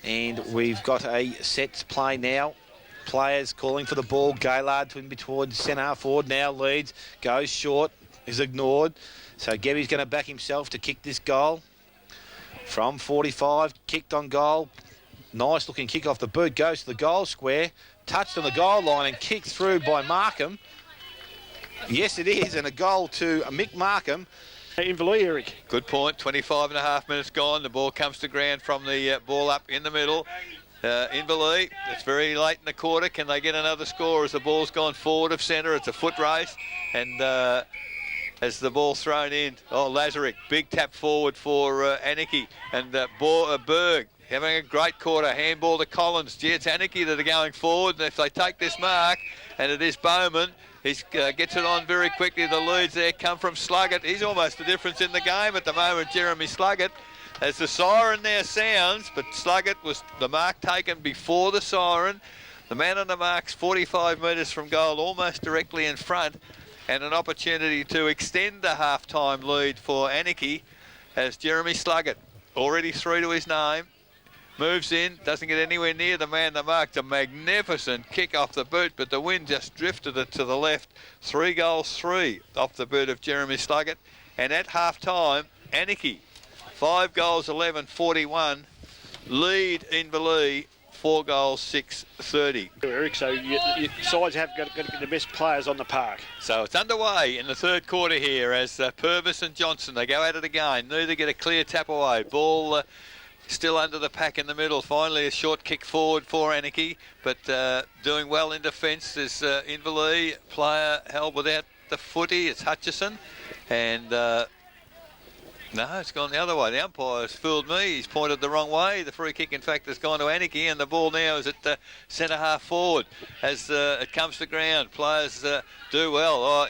And we've got a set play now. Players calling for the ball. Gaylard to in towards centre forward now, leads, goes short, is ignored. So Gebby's going to back himself to kick this goal. From 45, kicked on goal. Nice looking kick off the boot, goes to the goal square, touched on the goal line and kicked through by Markham. Yes, it is, and a goal to Mick Markham. Inverleigh, Eric. Good point, 25.5 minutes gone. The ball comes to ground from the ball up in the middle. Inverleigh, it's very late in the quarter. Can they get another score as the ball's gone forward of centre? It's a foot race, and as the ball's thrown in, Lazaric, big tap forward for Anakie, and Berg having a great quarter. Handball to Collins. Gee, it's Anakie that are going forward, and if they take this mark, and it is Bowman, he gets it on very quickly. The leads there come from Sluggett. He's almost the difference in the game at the moment, Jeremy Sluggett. As the siren there sounds, but Sluggett was the mark taken before the siren. The man on the mark's 45 metres from goal, almost directly in front, and an opportunity to extend the half-time lead for Anakie as Jeremy Sluggett, already through to his name, moves in, doesn't get anywhere near the man on the mark. It's a magnificent kick off the boot, but the wind just drifted it to the left. 3-3 off the boot of Jeremy Sluggett. And at half-time, Anakie, 5 goals, 11-41, lead Inverleigh, 4-6-30. Eric, so your sides have got to get the best players on the park. So it's underway in the third quarter here as Purvis and Johnson, they go at it again. Neither get a clear tap away. Ball still under the pack in the middle. Finally a short kick forward for Anakie, but doing well in defence is Inverleigh, player held without the footy. It's Hutchison, and no, it's gone the other way. The umpire's fooled me. He's pointed the wrong way. The free kick, in fact, has gone to Anakie, and the ball now is at centre half forward as it comes to ground. Players do well,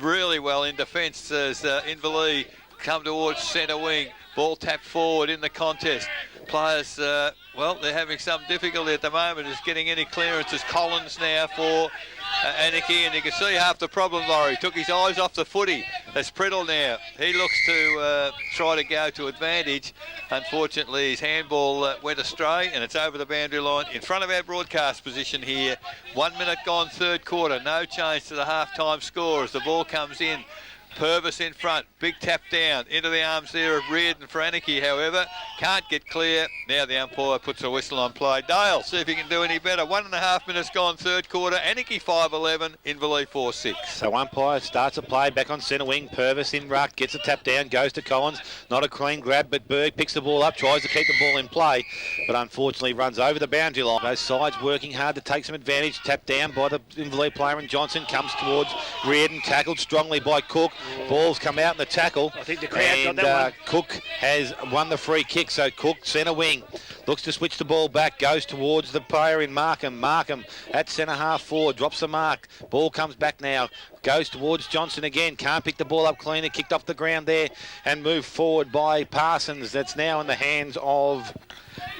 really well in defence as Inverleigh come towards centre wing. Ball tapped forward in the contest. Players, well, they're having some difficulty at the moment is getting any clearances. Collins now for Anakie, and you can see half the problem, Laurie. Took his eyes off the footy. That's Priddle now. He looks to try to go to advantage. Unfortunately, his handball went astray, and it's over the boundary line in front of our broadcast position here. 1 minute gone, third quarter. No change to the half-time score as the ball comes in. Purvis in front, big tap down into the arms there of Reardon for Anakie, however, can't get clear. Now the umpire puts a whistle on play. Dale, see if he can do any better. 1.5 minutes gone, third quarter. Anakie 5-11, Inverleigh 4-6. So umpire starts a play back on centre wing. Purvis in ruck, gets a tap down, goes to Collins. Not a clean grab, but Berg picks the ball up, tries to keep the ball in play, but unfortunately runs over the boundary line. Both sides working hard to take some advantage. Tap down by the Inverleigh player, and Johnson comes towards Reardon, tackled strongly by Cook. Ball's come out in the tackle. I think the crowd got that one. Cook has won the free kick, so Cook, centre wing, looks to switch the ball back, goes towards the player in Markham. Markham at centre half forward, drops the mark. Ball comes back now, goes towards Johnson again, can't pick the ball up clean, kicked off the ground there and moved forward by Parsons. That's now in the hands of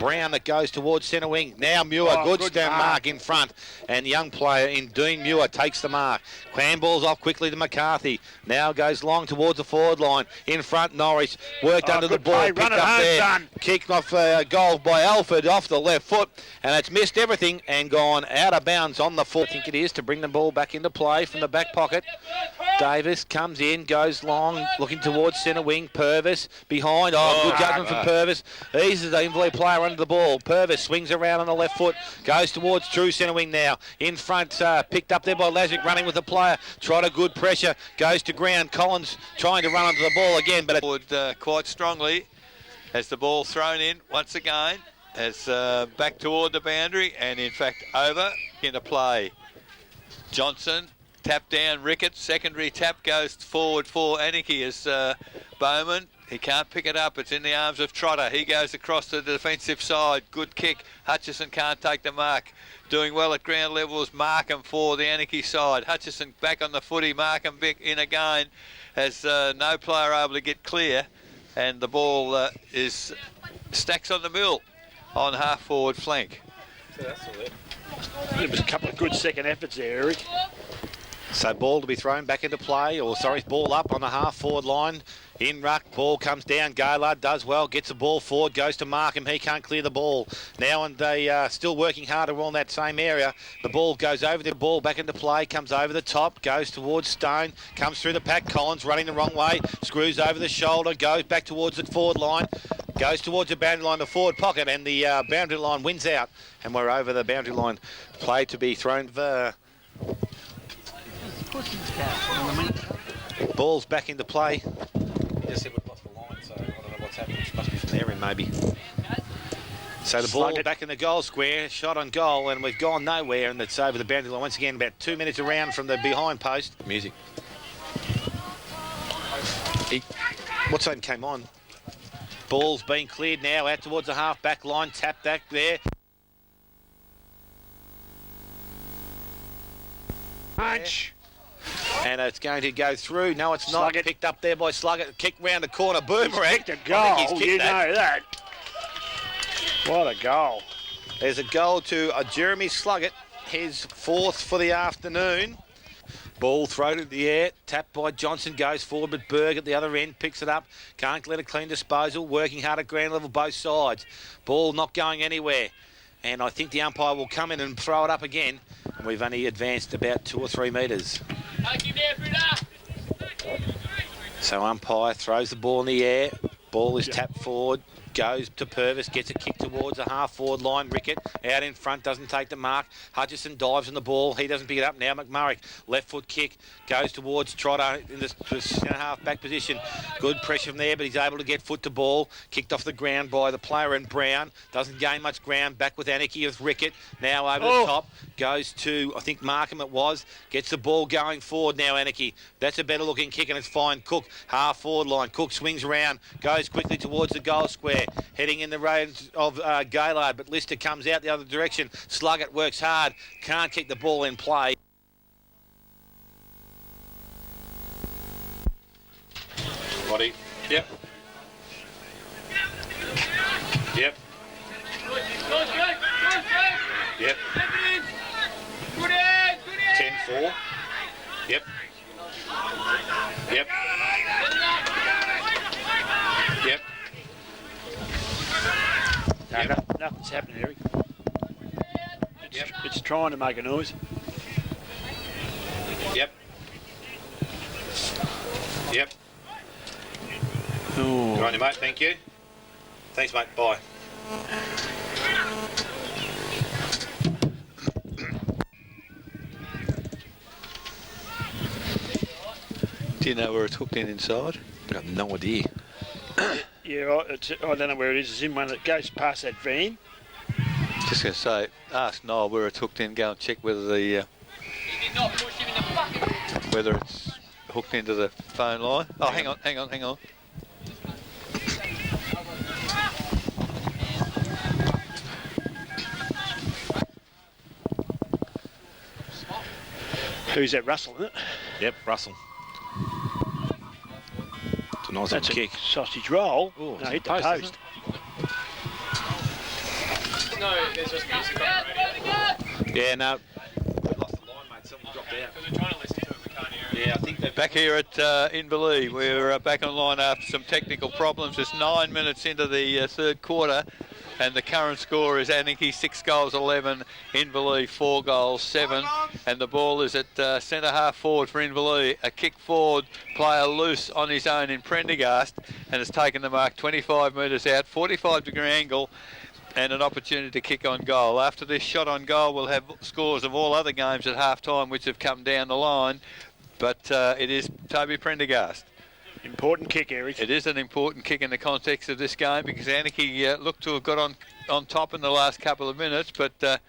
Brown that goes towards centre wing. Now Muir, good stand mark in front, and young player in Dean Muir takes the mark. Handballs off quickly to McCarthy. Now goes long towards the forward line. In front, Norris worked under the ball, picked up home, there. Son. Kicked off goal by Alford off the left foot, and it's missed everything and gone out of bounds on the foot. I think it is to bring the ball back into play from the back pocket. Davis comes in, goes long, looking towards centre wing. Purvis behind. Good judgment from Purvis. He's the Inverleigh player under the ball. Purvis swings around on the left foot, goes towards true centre wing now. In front, picked up there by Lazic, running with the player. Tried a good pressure, goes to ground. Collins trying to run onto the ball again, but it quite strongly as the ball thrown in once again, as back toward the boundary, and in fact over into play. Johnson. Tap down, Ricketts, secondary tap goes forward for Anakie as Bowman. He can't pick it up, it's in the arms of Trotter. He goes across to the defensive side, good kick. Hutchison can't take the mark. Doing well at ground level is Markham for the Anakie side. Hutchison back on the footy, Markham back in again as no player able to get clear, and the ball is stacks on the mill on half forward flank. So that's all it. There was a couple of good second efforts there, Eric. So ball to be thrown back into play, ball up on the half-forward line. In ruck, ball comes down. Gaylard does well, gets the ball forward, goes to Markham. He can't clear the ball. Now, and they are still working hard around that same area. The ball goes over the ball, back into play, comes over the top, goes towards Stone, comes through the pack. Collins running the wrong way, screws over the shoulder, goes back towards the forward line, goes towards the boundary line, the forward pocket, and the boundary line wins out. And we're over the boundary line. Play to be thrown for... Ball's back into play. Just said we've lost the line, so I don't know what's happening. It must be from there in maybe. So the ball back in the goal square, shot on goal, and we've gone nowhere, and it's over the boundary line. Once again, about 2 minutes around from the behind post. Music. What's that came on? Ball's been cleared now out towards the half-back line. Tap back there. Punch. And it's going to go through. No, it's not. Sluggett. Picked up there by Sluggett. Kick round the corner. Boomerang. A goal. You know that. What a goal. There's a goal to Jeremy Sluggett. His fourth for the afternoon. Ball thrown in the air. Tapped by Johnson. Goes forward, but Berg at the other end picks it up. Can't let a clean disposal. Working hard at ground level both sides. Ball not going anywhere. And I think the umpire will come in and throw it up again. And we've only advanced about 2 or 3 metres. So umpire throws the ball in the air. Ball is tapped forward. goes to Purvis, gets a kick towards the half-forward line. Rickett out in front, doesn't take the mark. Hutchison dives on the ball. He doesn't pick it up now. McMurray, left foot kick, goes towards Trotter in the centre-half back position. Good pressure from there, but he's able to get foot to ball. Kicked off the ground by the player in Brown. Doesn't gain much ground. Back with Anakie with Rickett. Now over the top. Goes to, I think, Markham it was. Gets the ball going forward now, Anakie. That's a better looking kick and it's fine. Cook, half forward line. Cook swings around. Goes quickly towards the goal square. Heading in the range of Gaylard, but Lister comes out the other direction. Sluggett works hard. Can't kick the ball in play. Body. Yep. Yep. Yep. 10-4. Yep. Yep. Yep. No, nothing's happening, Eric. It's trying to make a noise. Yep. Yep. Oh. Good on you, mate. Thank you. Thanks, mate. Bye. Do you know where it's hooked in inside? I've got no idea. Yeah, I don't know where it is. It's in one that goes past that van. Just going to say, ask Noel where it's hooked in. Go and check whether the whether it's hooked into the phone line. Oh, hang on. Who's that? Russell, isn't it? Yep, Russell. It's a nice That's little kick. Sausage roll. Ooh, No, hit the post, post. isn't No, there's just music on the radio. Yeah, no. We lost the line, mate. Someone dropped out. Because we're trying to listen to it, we can't hear it. Yeah, I think they're Back here at Inverleigh, we're back online after some technical problems. It's 9 minutes into the third quarter, and the current score is Anakie 6 goals 11, Inverleigh 4 goals 7, and the ball is at centre half forward for Inverleigh. A kick forward, player loose on his own in Prendergast, and has taken the mark 25 metres out, 45-degree angle, and an opportunity to kick on goal. After this shot on goal, we'll have scores of all other games at half-time which have come down the line, but it is Toby Prendergast. Important kick, Eric. It is an important kick in the context of this game because Anakie looked to have got on top in the last couple of minutes, but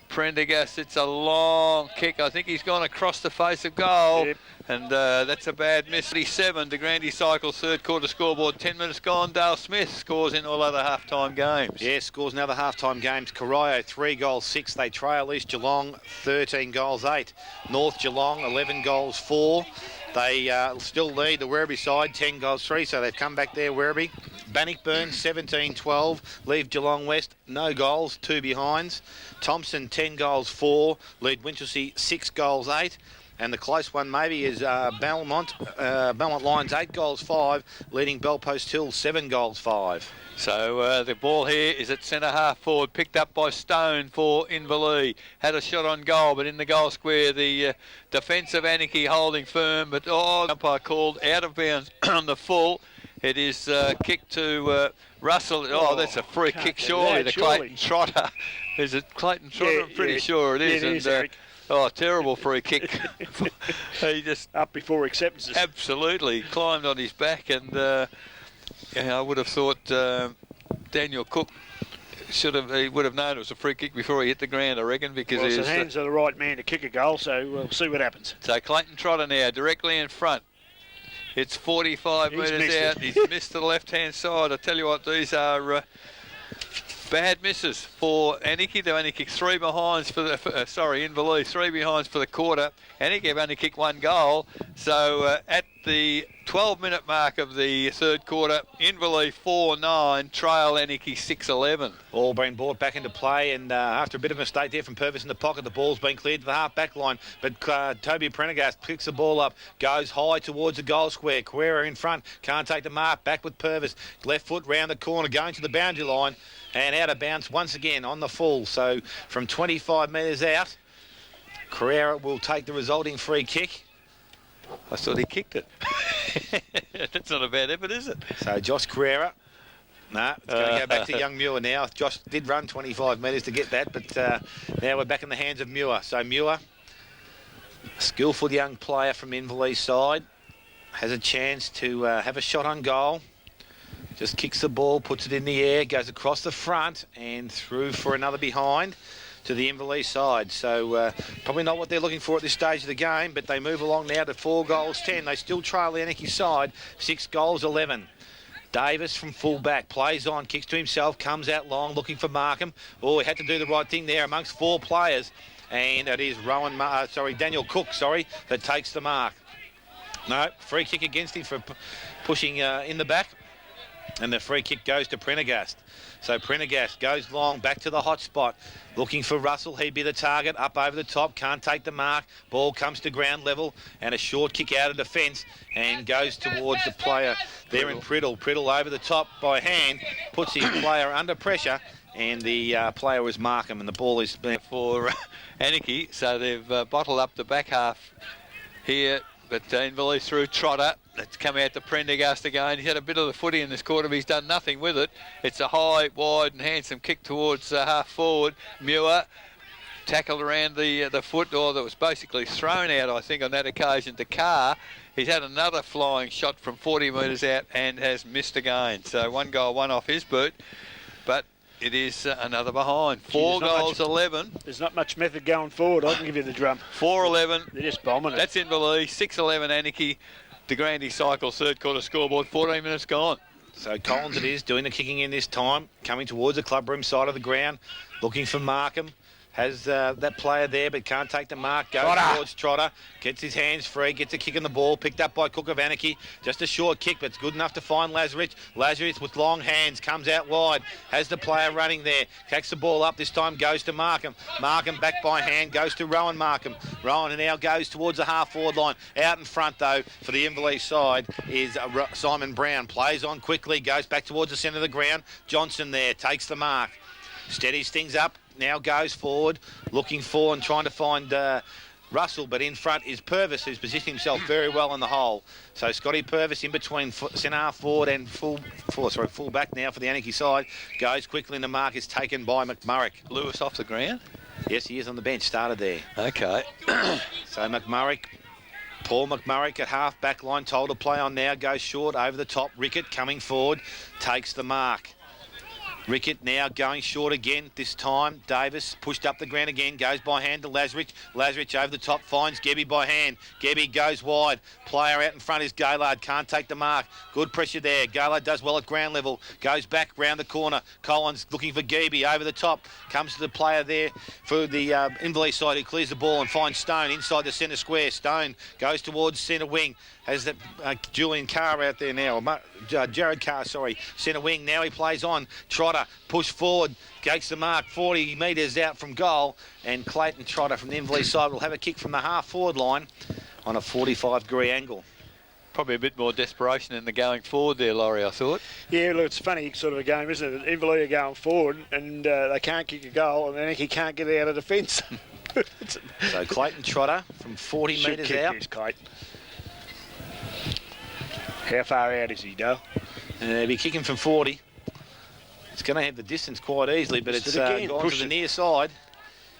Prendergast, it's a long kick. I think he's gone across the face of goal, Yep. and that's a bad miss. 37, De Grande cycles third quarter scoreboard. 10 minutes gone. Dale Smith scores in all other half-time games. Yeah, scores in other half-time games. Corio 3 goals 6. They trail East Geelong 13 goals 8. North Geelong 11 goals 4. They still lead the Werribee side 10 goals 3, so they've come back there, Werribee. Bannockburn 17-12, leave Geelong West no goals, 2 behinds. Thompson 10 goals 4, lead Winchelsea 6 goals 8. And the close one maybe is Belmont Lions 8 goals 5, leading Bellpost Hill 7 goals 5. So the ball here is at centre half forward, picked up by Stone for Inverleigh. Had a shot on goal, but in the goal square, the defence of Anakie holding firm, but umpire called out of bounds on the full. It is kicked to Russell. Oh, that's a free kick, surely, to Clayton Trotter. Is it Clayton Trotter? Yeah, I'm pretty yeah. sure it is. Yeah, it is, and, Eric. terrible free kick. He just Up before acceptances. absolutely climbed on his back, and I would have thought Daniel Cook he would have known it was a free kick before he hit the ground, I reckon, because Well, it's the hands of the right man to kick a goal, so we'll see what happens. So Clayton Trotter now directly in front. It's 45 He's metres missed out. it. He's missed the left-hand side. I tell you what, these are bad misses for Anakie. They've only kicked 3 behinds for the Inverleigh, 3 behinds for the quarter. Anakie have only kicked 1 goal. So at the 12-minute mark of the third quarter, Inverleigh 4-9, trail Anakie 6-11. All been brought back into play, and after a bit of a mistake there from Purvis in the pocket, the ball's been cleared to the half-back line, but Toby Prendergast picks the ball up, goes high towards the goal square. Carrera in front, can't take the mark, back with Purvis. Left foot round the corner, going to the boundary line, and out of bounds once again on the full. So from 25 metres out, Carrera will take the resulting free kick. I thought he kicked it. That's not a bad effort, is it? So Josh Carrera No, it's going to go back to young Muir now. Josh did run 25 metres to get that, but now we're back in the hands of Muir. So Muir, a skillful young player from Inverleigh side, has a chance to have a shot on goal. Just kicks the ball, puts it in the air, goes across the front and through for another behind to the Inverleigh side. So probably not what they're looking for at this stage of the game, but they move along now to 4 goals 10. They still trail the Anakie side, 6 goals 11. Davis from full-back, plays on, kicks to himself, comes out long, looking for Markham. Oh, he had to do the right thing there amongst 4 players. And it is Daniel Cook, that takes the mark. No, free kick against him for pushing in the back. And the free kick goes to Prendergast. So Prendergast goes long, back to the hot spot, looking for Russell. He'd be the target, up over the top, can't take the mark. Ball comes to ground level, and a short kick out of defence, and goes towards the player there in Priddle. Priddle over the top by hand, puts his player under pressure, and the player was Markham, and the ball is for Anakie. So they've bottled up the back half here, but Inverleigh through Trotter. It's come out to Prendergast again. He's had a bit of the footy in this quarter, but he's done nothing with it. It's a high, wide and handsome kick towards half forward. Muir tackled around the foot, or that was basically thrown out, I think, on that occasion to Carr. He's had another flying shot from 40 metres out and has missed again. So 1 goal, 1 off his boot, but it is another behind. 4 goals, 11. There's not much method going forward. I can give you the drum. 4-11. They're just bombing it. That's Inverleigh. 6-11 Anakie. De Grande cycle, 3rd quarter scoreboard, 14 minutes gone. So Collins it is, doing the kicking in this time, coming towards the clubroom side of the ground, looking for Markham. Has that player there, but can't take the mark. Goes towards Trotter. Gets his hands free. Gets a kick in the ball. Picked up by Cook of Anakie. Just a short kick, but it's good enough to find Lazarus. Lazarus with long hands comes out wide. Has the player running there. Kicks the ball up. This time goes to Markham. Markham back by hand. Goes to Rowan Markham. Rowan now goes towards the half-forward line. Out in front, though, for the Inverleigh side is Simon Brown. Plays on quickly. Goes back towards the centre of the ground. Johnson there. Takes the mark. Steadies things up. Now goes forward, looking for and trying to find Russell, but in front is Purvis, who's positioned himself very well in the hole. So Scotty Purvis in between centre half forward and full back now for the Anakie side. Goes quickly and the mark is taken by McMurrick. Lewis off the ground? Yes, he is on the bench, started there. Okay. So McMurrick, Paul McMurrick at half back line, told to play on now, goes short over the top. Rickett coming forward, takes the mark. Rickett now going short again this time. Davis pushed up the ground again, goes by hand to Lazarus. Lazarus over the top, finds Gebby by hand. Gebby goes wide. Player out in front is Gaylard, can't take the mark. Good pressure there. Gaylard does well at ground level. Goes back round the corner. Collins looking for Gebby over the top. Comes to the player there for the Inverleigh side who clears the ball and finds Stone inside the centre square. Stone goes towards centre wing. Has that Julian Carr out there now, Jared Carr, centre wing. Now he plays on. Trotter, push forward, gets the mark, 40 metres out from goal, and Clayton Trotter from the Inverleigh side will have a kick from the half-forward line on a 45-degree angle. Probably a bit more desperation in the going forward there, Laurie, I thought. Yeah, look, it's a funny sort of a game, isn't it? Inverleigh are going forward, and they can't kick a goal, and then he can't get out of defence. So Clayton Trotter from 40 metres out. This, Clayton. How far out is he, Dale? He'll be kicking from 40. It's going to have the distance quite easily, but it's gone to the near side.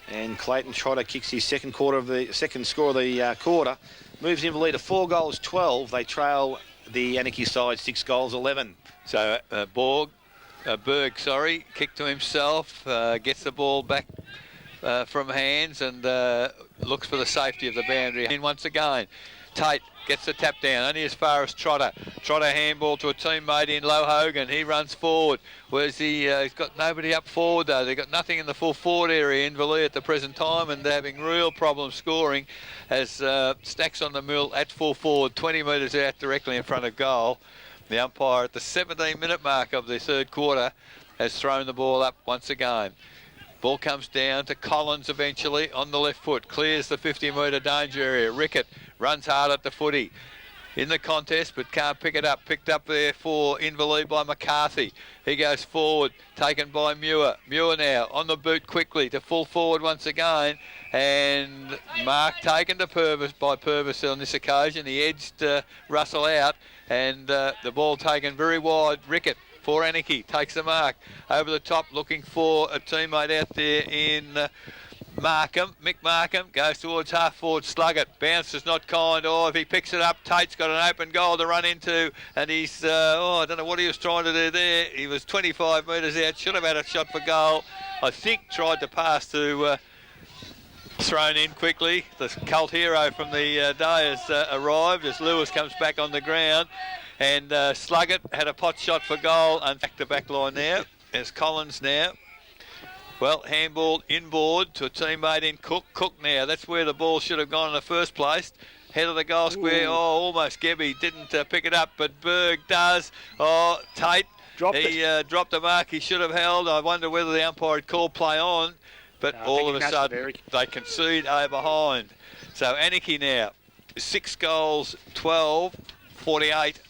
And Clayton Trotter kicks his second score of the quarter. Moves Inverleigh to 4 goals 12. They trail the Anakie side 6 goals 11. So Berg, kicked to himself, gets the ball back from hands and looks for the safety of the boundary. And once again, Tate gets the tap down, only as far as Trotter. Trotter handball to a teammate in Low Hogan. He runs forward. Where's he's got nobody up forward though. They've got nothing in the full forward area, Inverleigh, at the present time, and they're having real problems scoring as Stacks on the mill at full forward, 20 metres out directly in front of goal. The umpire at the 17-minute mark of the 3rd quarter has thrown the ball up once again. Ball comes down to Collins eventually on the left foot. Clears the 50-metre danger area. Rickett runs hard at the footy. In the contest, but can't pick it up. Picked up there for Inverleigh by McCarthy. He goes forward, taken by Muir. Muir now on the boot quickly to full forward once again. And mark taken to Purvis by Purvis on this occasion. He edged Russell out, and the ball taken very wide. Rickett for Anakie. Takes the mark over the top, looking for a teammate out there in Markham. Mick Markham goes towards half forward Sluggett. Bounce is not kind. Oh, if he picks it up, Tate's got an open goal to run into, and he's, I don't know what he was trying to do there. He was 25 metres out, should have had a shot for goal. I think tried to pass to thrown in quickly. The cult hero from the day has arrived as Lewis comes back on the ground, and Sluggett had a pot shot for goal, and back to back line now. There's Collins now. Well, handball inboard to a teammate in Cook. Cook now, that's where the ball should have gone in the first place. Head of the goal square. Oh, almost Gebby didn't pick it up, but Berg does. Oh, Tate, he dropped the mark he should have held. I wonder whether the umpire had called play on, but no, all of a sudden they concede over behind. So Anakie now, 6 goals, 12, 48.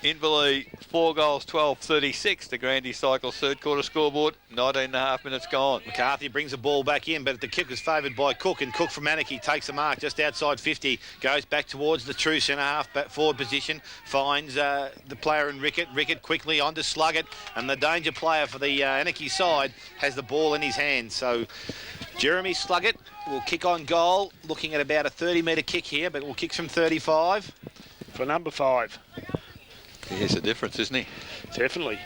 Inverleigh, 4 goals, 12, 36. The Grandy Cycle third quarter scoreboard, 19.5 minutes gone. McCarthy brings the ball back in, but the kick is favoured by Cook, and Cook from Anakie takes the mark just outside 50, goes back towards the true centre-half forward position, finds the player in Rickett. Rickett quickly onto Sluggett, and the danger player for the Anakie side has the ball in his hand. So Jeremy Sluggett will kick on goal, looking at about a 30-metre kick here, but will kick from 35. For number 5. Here's the difference, isn't he? Definitely.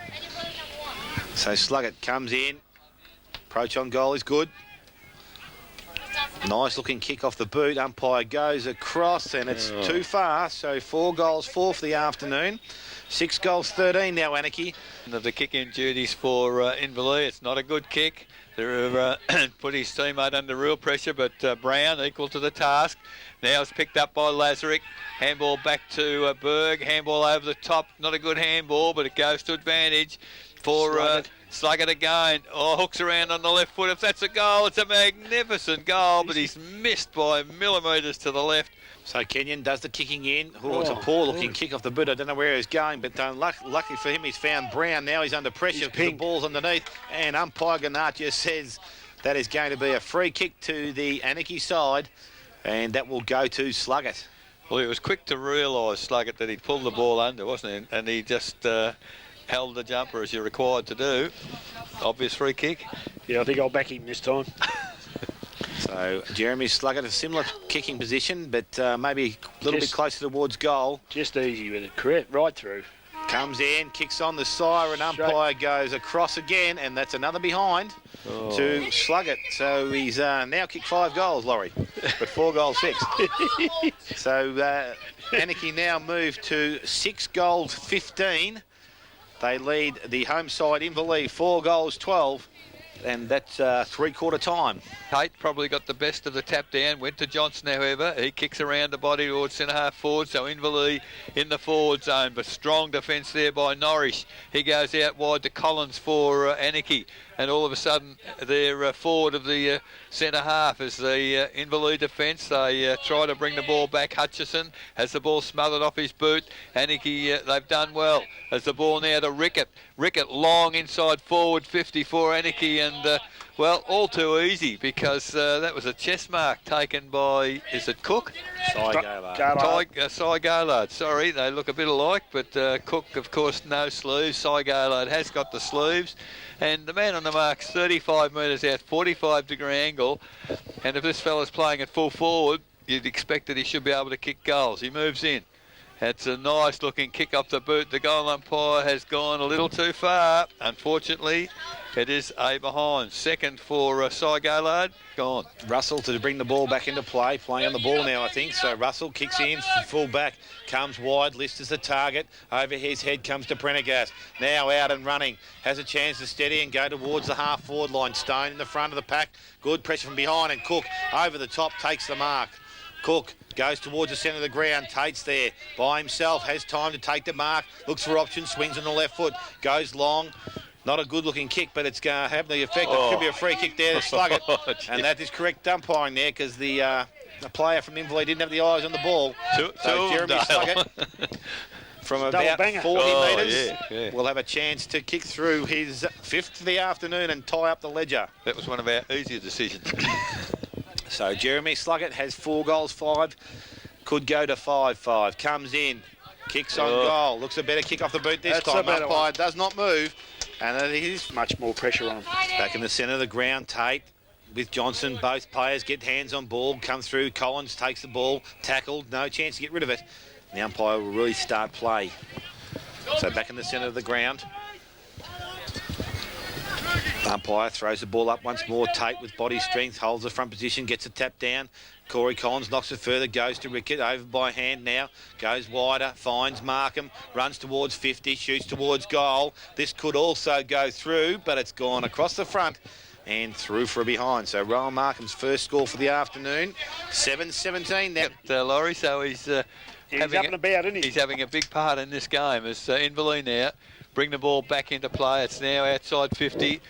So Sluggett comes in. Approach on goal is good. Nice looking kick off the boot. Umpire goes across, and it's too far. So 4 goals, 4 for the afternoon. 6 goals, 13 now, Anakie. The kick-in duties for Inverleigh. It's not a good kick. They've put his teammate under real pressure, but Brown equal to the task. Now it's picked up by Lazarick. Handball back to Berg. Handball over the top. Not a good handball, but it goes to advantage for Sluggett again. Oh, hooks around on the left foot. If that's a goal, it's a magnificent goal, but he's missed by millimetres to the left. So Kenyon does the kicking in. Oh, it's a poor-looking kick off the boot. I don't know where he's going, but lucky for him, he's found Brown. Now he's under pressure because the ball's underneath, and umpire Ganatia says that is going to be a free kick to the Anakie side, and that will go to Sluggett. Well, he was quick to realise, Sluggett, that he'd pulled the ball under, wasn't he? And he just held the jumper as you're required to do. Obvious free kick. Yeah, I think I'll back him this time. So Jeremy Sluggett, a similar kicking position, but maybe a little bit closer towards goal. Just easy with it, correct, right through. Comes in, kicks on the siren, umpire goes across again, and that's another behind to Sluggett. So he's now kicked 5 goals, Laurie, but 4 goals, 6. So Anakie now move to 6 goals, 15. They lead the home side, Inverleigh, 4 goals, 12. And that's 3/4 time. Tate probably got the best of the tap down, went to Johnson, however. He kicks around the body towards centre-half forward, so Inverleigh in the forward zone, but strong defence there by Norrish. He goes out wide to Collins for Anakie, and all of a sudden they're forward of the centre-half as the Inverleigh defence. They try to bring the ball back. Hutchison has the ball smothered off his boot. Anakie, they've done well. As the ball now to Rickett. Rickett long inside forward 50 for Anakie, and well, all too easy because that was a chest mark taken by, is it Cook? Cy Gaylard. Cy Gaylard, sorry, they look a bit alike, but Cook, of course, no sleeves. Cy Gaylard has got the sleeves, and the man on the mark's 35 metres out, 45-degree angle, and if this fella's playing at full forward, you'd expect that he should be able to kick goals. He moves in. It's a nice looking kick off the boot. The goal umpire has gone a little too far. Unfortunately, it is a behind. Second for Cy Gaylard. Gone. Russell to bring the ball back into play. Playing on the ball now, I think. So Russell kicks in, full back, comes wide, lists as the target. Over his head comes to Prendergast. Now out and running. Has a chance to steady and go towards the half-forward line. Stone in the front of the pack. Good pressure from behind, and Cook over the top takes the mark. Cook goes towards the centre of the ground. Tate's there by himself, has time to take the mark, looks for options, swings on the left foot, goes long. Not a good-looking kick, but it's going to have the effect. It could be a free kick there to Sluggett. And that is correct umpiring there because the player from Inverleigh didn't have the eyes on the ball. So Jeremy Sluggett, from about 40 metres, will have a chance to kick through his 5th of the afternoon and tie up the ledger. That was one of our easier decisions. So Jeremy Sluggett has 4 goals, 5. Could go to 5-5. Comes in. Kicks on goal. Looks a better kick off the boot this That's a time. better Umpire one. does not move. And it is Much more pressure on him. back in the centre of the ground. Tate with Johnson. Both players get hands on ball. Come through. Collins takes the ball. Tackled. No chance to get rid of it. The umpire will really start play. So back in the centre of the ground. Umpire throws the ball up once more. Tate with body strength holds the front position, gets a tap down. Corey Collins knocks it further, goes to Rickett, over by hand now, goes wider, finds Markham, runs towards 50, shoots towards goal. This could also go through, but it's gone across the front and through for a behind. So Rowan Markham's first score for the afternoon, 7-17 now. Laurie, so he's having a bout, isn't he? He's having a big part in this game as Inverleigh now bring the ball back into play. It's now outside 50.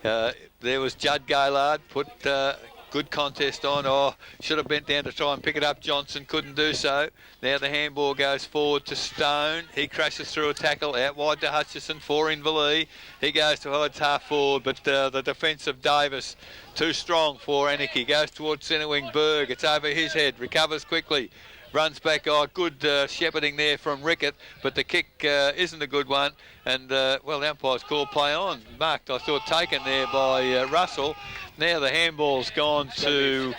There was Judd Gaylard, put good contest on. Oh, should have bent down to try and pick it up. Johnson couldn't do so. Now the handball goes forward to Stone. He crashes through a tackle out wide to Hutchison for Inverleigh. He goes to Hodge half forward, but the defence of Davis too strong for Anakie. Goes towards centre wing Berg. It's over his head. Recovers quickly. Runs back. Oh, good shepherding there from Rickett, but the kick isn't a good one. And, well, the umpire's called play on. Marked, I thought, taken there by Russell. Now the handball's gone to,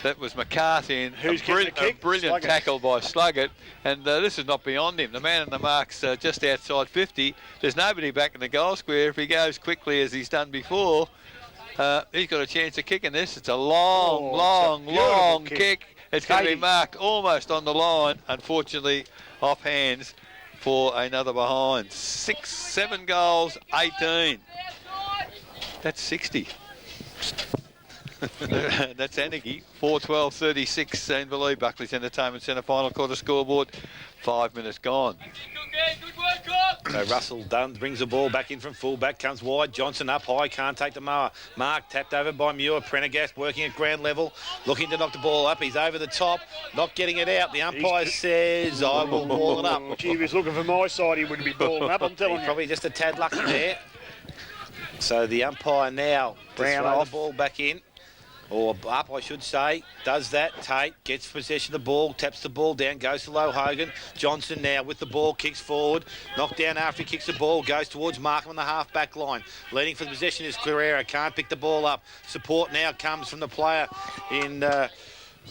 that was McCarthy. And Who's getting the kick? A brilliant Sluggett. tackle by Sluggett. And this is not beyond him. The man in the mark's just outside 50. There's nobody back in the goal square. If he goes quickly as he's done before, he's got a chance of kicking this. It's a long kick. It's going to be marked almost on the line, unfortunately, off hands for another behind. 7 goals, 18. That's 60. That's Anakie. 4-12-36, Inverleigh, Buckley's Entertainment Centre final quarter scoreboard. 5 minutes gone. So Russell Dunn brings the ball back in from full-back, comes wide, Johnson up high, can't take the mower. Mark tapped over by Muir, Prendergast working at ground level, looking to knock the ball up, he's over the top, not getting it out. The umpire says, I will ball it up. Gee, he was looking for my side, he wouldn't be balling up, I'm telling you. Probably just a tad lucky there. So the umpire now Brown throw off. the ball back in. Or up, I should say. Does that. Tate gets possession of the ball, taps the ball down, goes to Low Hogan. Johnson now with the ball, kicks forward. Knocked down after he kicks the ball, goes towards Markham on the half-back line. Leading for the possession is Carrera, can't pick the ball up. Support now comes from the player in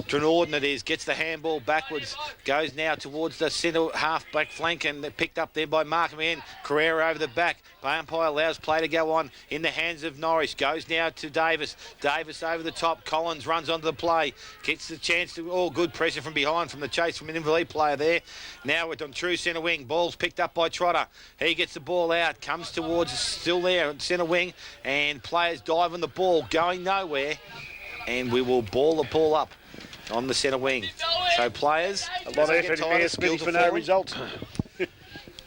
Trenorden it is, gets the handball backwards, goes now towards the centre half-back flank and picked up there by Markham in. Carrera over the back. Umpire allows play to go on in the hands of Norris. Goes now to Davis. Davis over the top. Collins runs onto the play. Gets the chance to, good pressure from behind from the chase from an Inverleigh player there. Now we're on true centre wing. Ball's picked up by Trotter. He gets the ball out. Comes towards, still there, centre wing. And players dive on the ball, going nowhere. And we will ball the ball up on the centre wing. So players, A lot of effort in there, Smithy, for no result.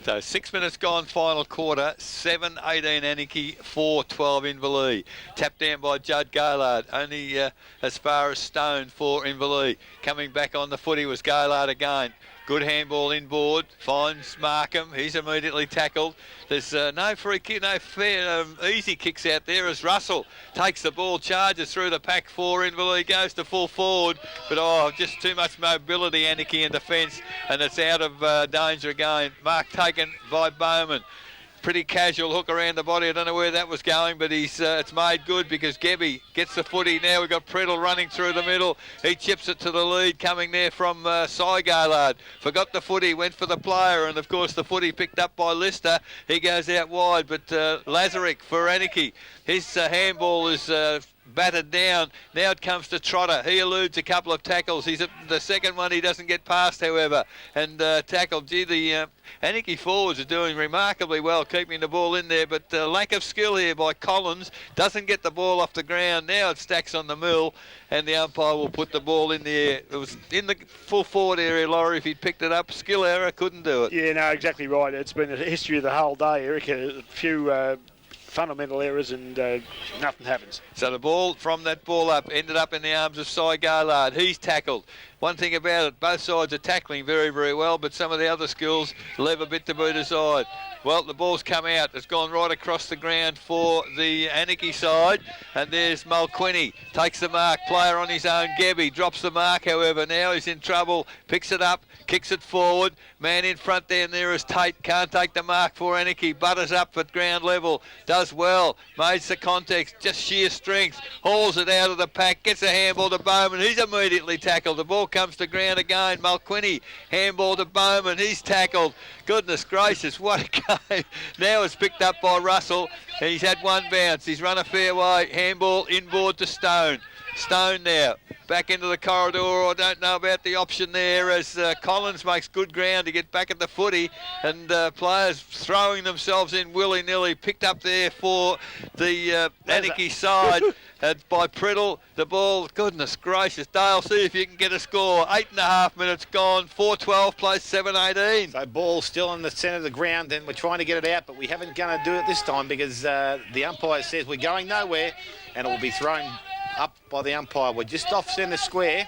So 6 minutes gone, final quarter. 7-18 Anakie, 4-12 Inverleigh. Tapped down by Judd Gaylard, only as far as Stone for Inverleigh. Coming back on the footy was Gaylard again. Good handball inboard, finds Markham, he's immediately tackled. There's no free kick, no fair, easy kicks out there as Russell takes the ball, charges through the pack for Inverleigh, goes to full forward, but just too much mobility, Anakie in defence, and it's out of danger again. Mark taken by Bowman. Pretty casual hook around the body. I don't know where that was going, but it's made good because Gebby gets the footy. Now we've got Predel running through the middle. He chips it to the lead, coming there from Cy Gaylard. Forgot the footy, went for the player, and of course the footy picked up by Lister. He goes out wide, but Lazarick for Anakie. His handball is battered down. Now it comes to Trotter. He eludes a couple of tackles. He's at the second one he doesn't get past, however, and tackled. Gee, the Anakie forwards are doing remarkably well, keeping the ball in there, but lack of skill here by Collins. Doesn't get the ball off the ground. Now it stacks on the mill, and the umpire will put the ball in the air. It was in the full forward area, Laurie, if he'd picked it up. Skill error, couldn't do it. Yeah, no, exactly right. It's been a history of the whole day, Eric. A few fundamental errors and nothing happens. So the ball from that ball up ended up in the arms of Cy Gaylard. He's tackled. one thing about it, both sides are tackling very, very well, but some of the other skills leave a bit to be desired. Well, the ball's come out. It's gone right across the ground for the Anakie side. And there's Mulquinny. Takes the mark. Player on his own. Gebby drops the mark, however. Now he's in trouble. Picks it up. Kicks it forward. Man in front there is Tate. Can't take the mark for Anakie. Butters up at ground level. Does well. Makes the context. Just sheer strength. Hauls it out of the pack. Gets a handball to Bowman. He's immediately tackled. The ball comes to ground again. Mulquinny. Handball to Bowman. He's tackled. Goodness gracious, what a game. Now it's picked up by Russell. And he's had one bounce. He's run a fair way. Handball inboard to Stone. Stone now back into the corridor. I don't know about the option there as Collins makes good ground to get back at the footy, and players throwing themselves in willy-nilly. Picked up there for the Anakie side by Priddle. The ball, goodness gracious. Dale, see if you can get a score. 8.5 minutes gone. 4:12 plays 7:18. So ball still in the centre of the ground, and we're trying to get it out, but we haven't going to do it this time because the umpire says we're going nowhere, and it will be thrown up by the umpire. We're just off centre square.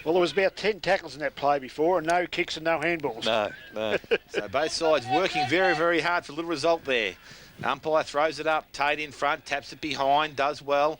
Well, there was about 10 tackles in that play before, and no kicks and no handballs. No. So both sides working very, very hard for a little result there. Umpire throws it up. Tate in front, taps it behind, does well.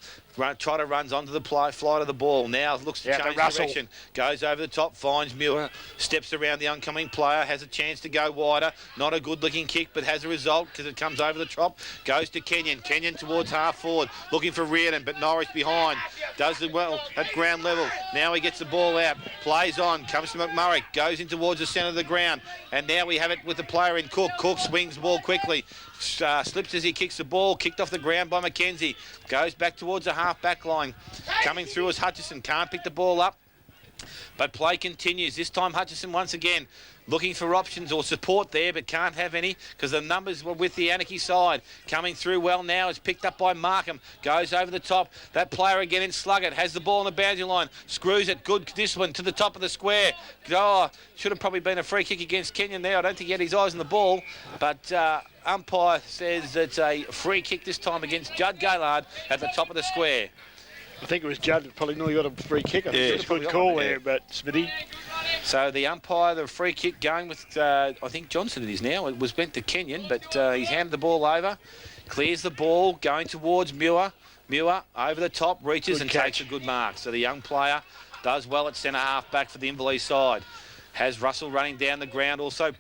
Trotter runs onto the fly to the ball. Now looks to change direction. Goes over the top, finds Muir. Steps around the oncoming player. Has a chance to go wider. Not a good-looking kick, but has a result because it comes over the top. Goes to Kenyon. Kenyon towards half forward. Looking for Reardon, but Norris behind. Does it well at ground level. Now he gets the ball out. Plays on. Comes to McMurray. Goes in towards the centre of the ground. And now we have it with the player in Cook. Cook swings the ball quickly. Slips as he kicks the ball. Kicked off the ground by McKenzie. Goes back towards the half-back line. Coming through as Hutchison. Can't pick the ball up. But play continues. This time Hutchison once again looking for options or support there, but can't have any because the numbers were with the Anakie side. Coming through well now is picked up by Markham. Goes over the top. That player again in Sluggett. Has the ball on the boundary line. Screws it. Good discipline to the top of the square. Oh, should have probably been a free kick against Kenyon there. I don't think he had his eyes on the ball, but umpire says it's a free kick this time against Judd Gaylard at the top of the square. I think it was Judd that probably nearly got a free kick. I think it was a good call there, but Smithy. So the umpire, the free kick going with, I think Johnson it is now. It was went to Kenyon, but he's handed the ball over. Clears the ball, going towards Muir. Muir over the top, reaches and takes a good mark. So the young player does well at centre half back for the Inverleigh side. Has Russell running down the ground also.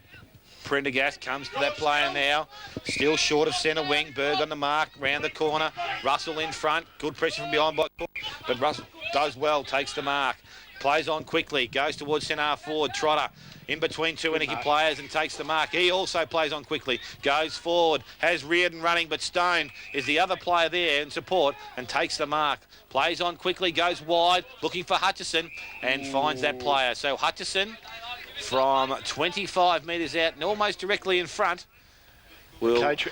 Prendergast comes to that player now. Still short of centre wing. Berg on the mark. Round the corner. Russell in front. Good pressure from behind by Cook. But Russell does well. Takes the mark. Plays on quickly. Goes towards centre half forward. Trotter in between two Anakie players and takes the mark. He also plays on quickly. Goes forward. Has Reardon running, but Stone is the other player there in support and takes the mark. Plays on quickly. Goes wide. Looking for Hutchison and finds that player. So Hutchison from 25 metres out and almost directly in front. Coach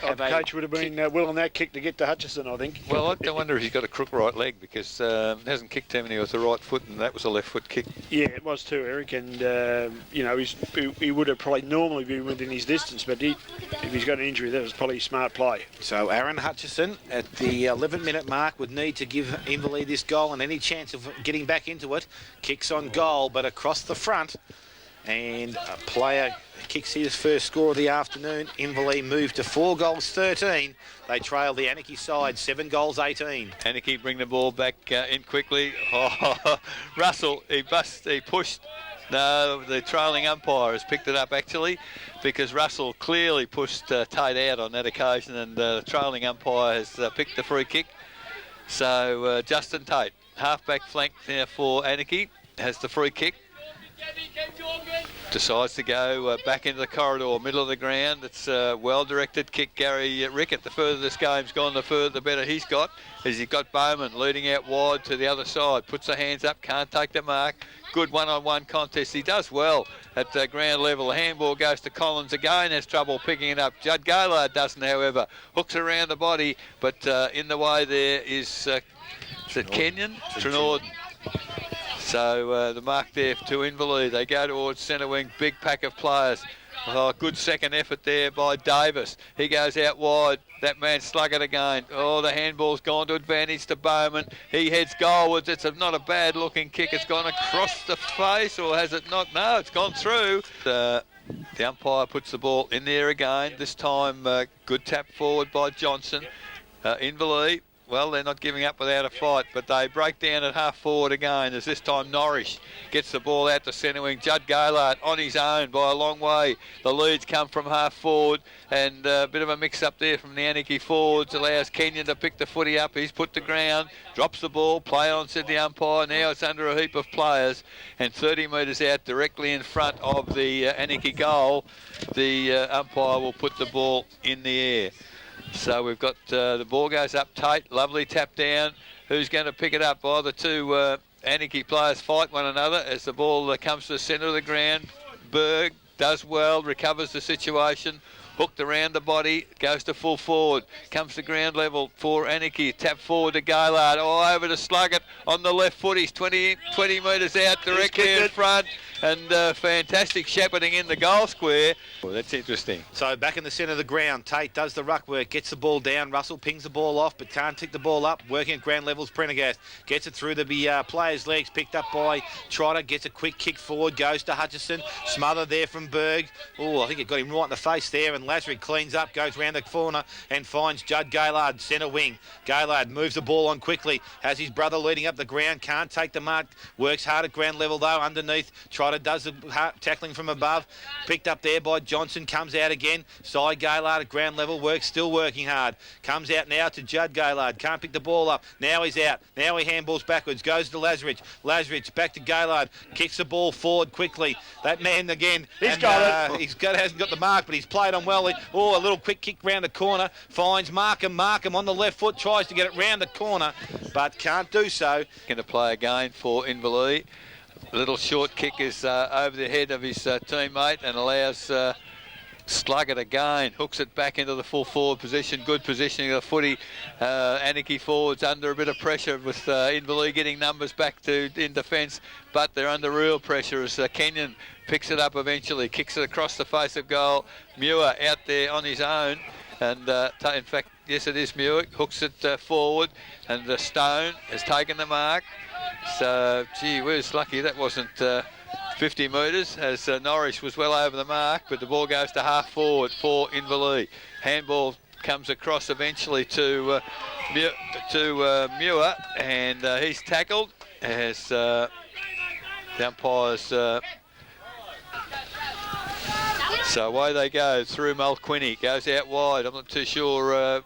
would have been willing that kick to get to Hutchison, I think. Well, I wonder if he's got a crook right leg because hasn't kicked too many with the right foot, and that was a left foot kick. Yeah, it was too, Eric, and he would have probably normally been within his distance, but if he's got an injury, that was probably a smart play. So Aaron Hutchison at the 11-minute mark would need to give Inverleigh this goal and any chance of getting back into it. Kicks on goal, but across the front. And a player kicks his first score of the afternoon. Inverleigh moved to 4 goals 13. They trail the Anakie side 7 goals 18. Anakie bring the ball back in quickly. Oh, Russell, he pushed. No, the trailing umpire has picked it up actually because Russell clearly pushed Tate out on that occasion, and the trailing umpire has picked the free kick. So Justin Tate, half-back flank there for Anakie, has the free kick. Decides to go back into the corridor, middle of the ground. It's a well-directed kick. Gary Rickett, the further this game's gone, the better he's got. As he's got Bowman leading out wide to the other side. Puts the hands up, can't take the mark. Good one-on-one contest. He does well at ground level. The handball goes to Collins again. Has trouble picking it up. Judd Gaylard doesn't, however. Hooks around the body, but in the way there is it Kenyon? Trenorden. So the mark there to Inverleigh. They go towards centre wing, big pack of players. Oh, good second effort there by Davis. He goes out wide. That man slug it again. Oh, the handball's gone to advantage to Bowman. He heads goalwards. It's not a bad looking kick. It's gone across the face, or has it not? No, it's gone through. The umpire puts the ball in there again. This time, good tap forward by Johnson. Inverleigh, well, they're not giving up without a fight, but they break down at half forward again, as this time Norris gets the ball out to centre wing. Judd Gaylard on his own by a long way. The leads come from half forward, and a bit of a mix-up there from the Anakie forwards allows Kenyon to pick the footy up. He's put to ground, drops the ball, play on, said the umpire. Now it's under a heap of players, and 30 metres out directly in front of the Anakie goal, the umpire will put the ball in the air. So we've got the ball goes up, Tate, lovely tap down. Who's going to pick it up? The two Anakie players fight one another as the ball comes to the centre of the ground. Berg does well, recovers the situation, hooked around the body, goes to full forward, comes to ground level for Anakie, tap forward to Gaylard, over to Sluggett on the left foot. He's 20 metres out directly in front, and fantastic shepherding in the goal square. Well, that's interesting. So back in the centre of the ground, Tate does the ruck work, gets the ball down. Russell pings the ball off, but can't tick the ball up. Working at ground levels, Prendergast gets it through the player's legs, picked up by Trotter, gets a quick kick forward, goes to Hutchison, smother there from Berg. I think it got him right in the face there, and Lazarick cleans up, goes round the corner and finds Judd Gaylard, centre wing. Gaylard moves the ball on quickly, has his brother leading up the ground, can't take the mark, works hard at ground level though, underneath. Trotter does the tackling from above, picked up there by Johnson, comes out again, side Gaylard at ground level, still working hard, comes out now to Judd Gaylard, can't pick the ball up, now he's out, now he handballs backwards, goes to Lazarick, back to Gaylard, kicks the ball forward quickly, that man again, hasn't got the mark, but he's played on well. A little quick kick round the corner, finds Markham on the left foot, tries to get it round the corner, but can't do so. Going to play again for Inverleigh. A little short kick is over the head of his teammate and allows Sluggett again, hooks it back into the full forward position. Good positioning of the footy. Anakie forwards under a bit of pressure with Inverleigh getting numbers back in defence, but they're under real pressure as Kenyon picks it up eventually, kicks it across the face of goal. Muir out there on his own, and in fact, yes, it is Muir, hooks it forward, and Stone has taken the mark. So, gee whiz, lucky that wasn't 50 metres, as Norris was well over the mark, but the ball goes to half forward for Inverleigh. Handball comes across eventually to Muir, and he's tackled as the umpires. So away they go through Mulquinny, goes out wide. I'm not too sure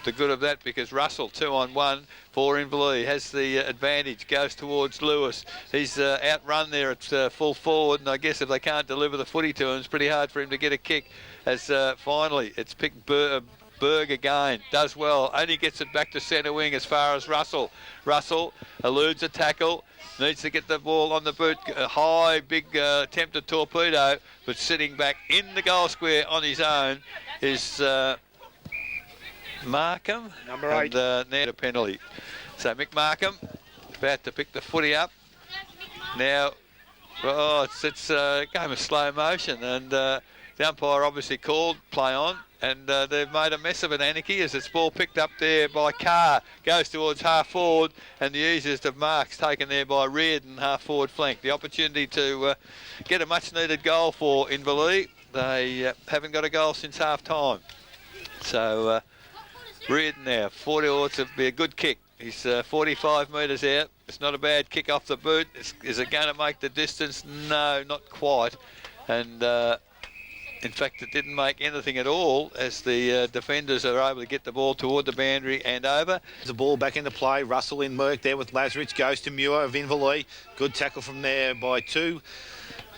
the good of that, because Russell 2-on-1 for Inverleigh has the advantage, goes towards Lewis. He's outrun there at full forward, and I guess if they can't deliver the footy to him, it's pretty hard for him to get a kick, as finally it's picked Berg again, does well, only gets it back to centre wing as far as Russell. Russell eludes a tackle, needs to get the ball on the boot, a high, big attempted torpedo, but sitting back in the goal square on his own is Markham, number 8, and now a penalty. So Mick Markham about to pick the footy up. Now, it's a game of slow motion, and the umpire obviously called play on, and they've made a mess of it, Anakie, as it's ball picked up there by Carr, goes towards half forward, and the easiest of marks taken there by Reardon, half forward flank. The opportunity to get a much needed goal for Inverleigh. They haven't got a goal since half time. So Reardon now, 40, it's to be a good kick. He's 45 metres out. It's not a bad kick off the boot. Is it going to make the distance? No, not quite. And in fact, it didn't make anything at all, as the defenders are able to get the ball toward the boundary and over. The ball back into play. Russell in work there with Lazarick, goes to Muir of Inverleigh. Good tackle from there by two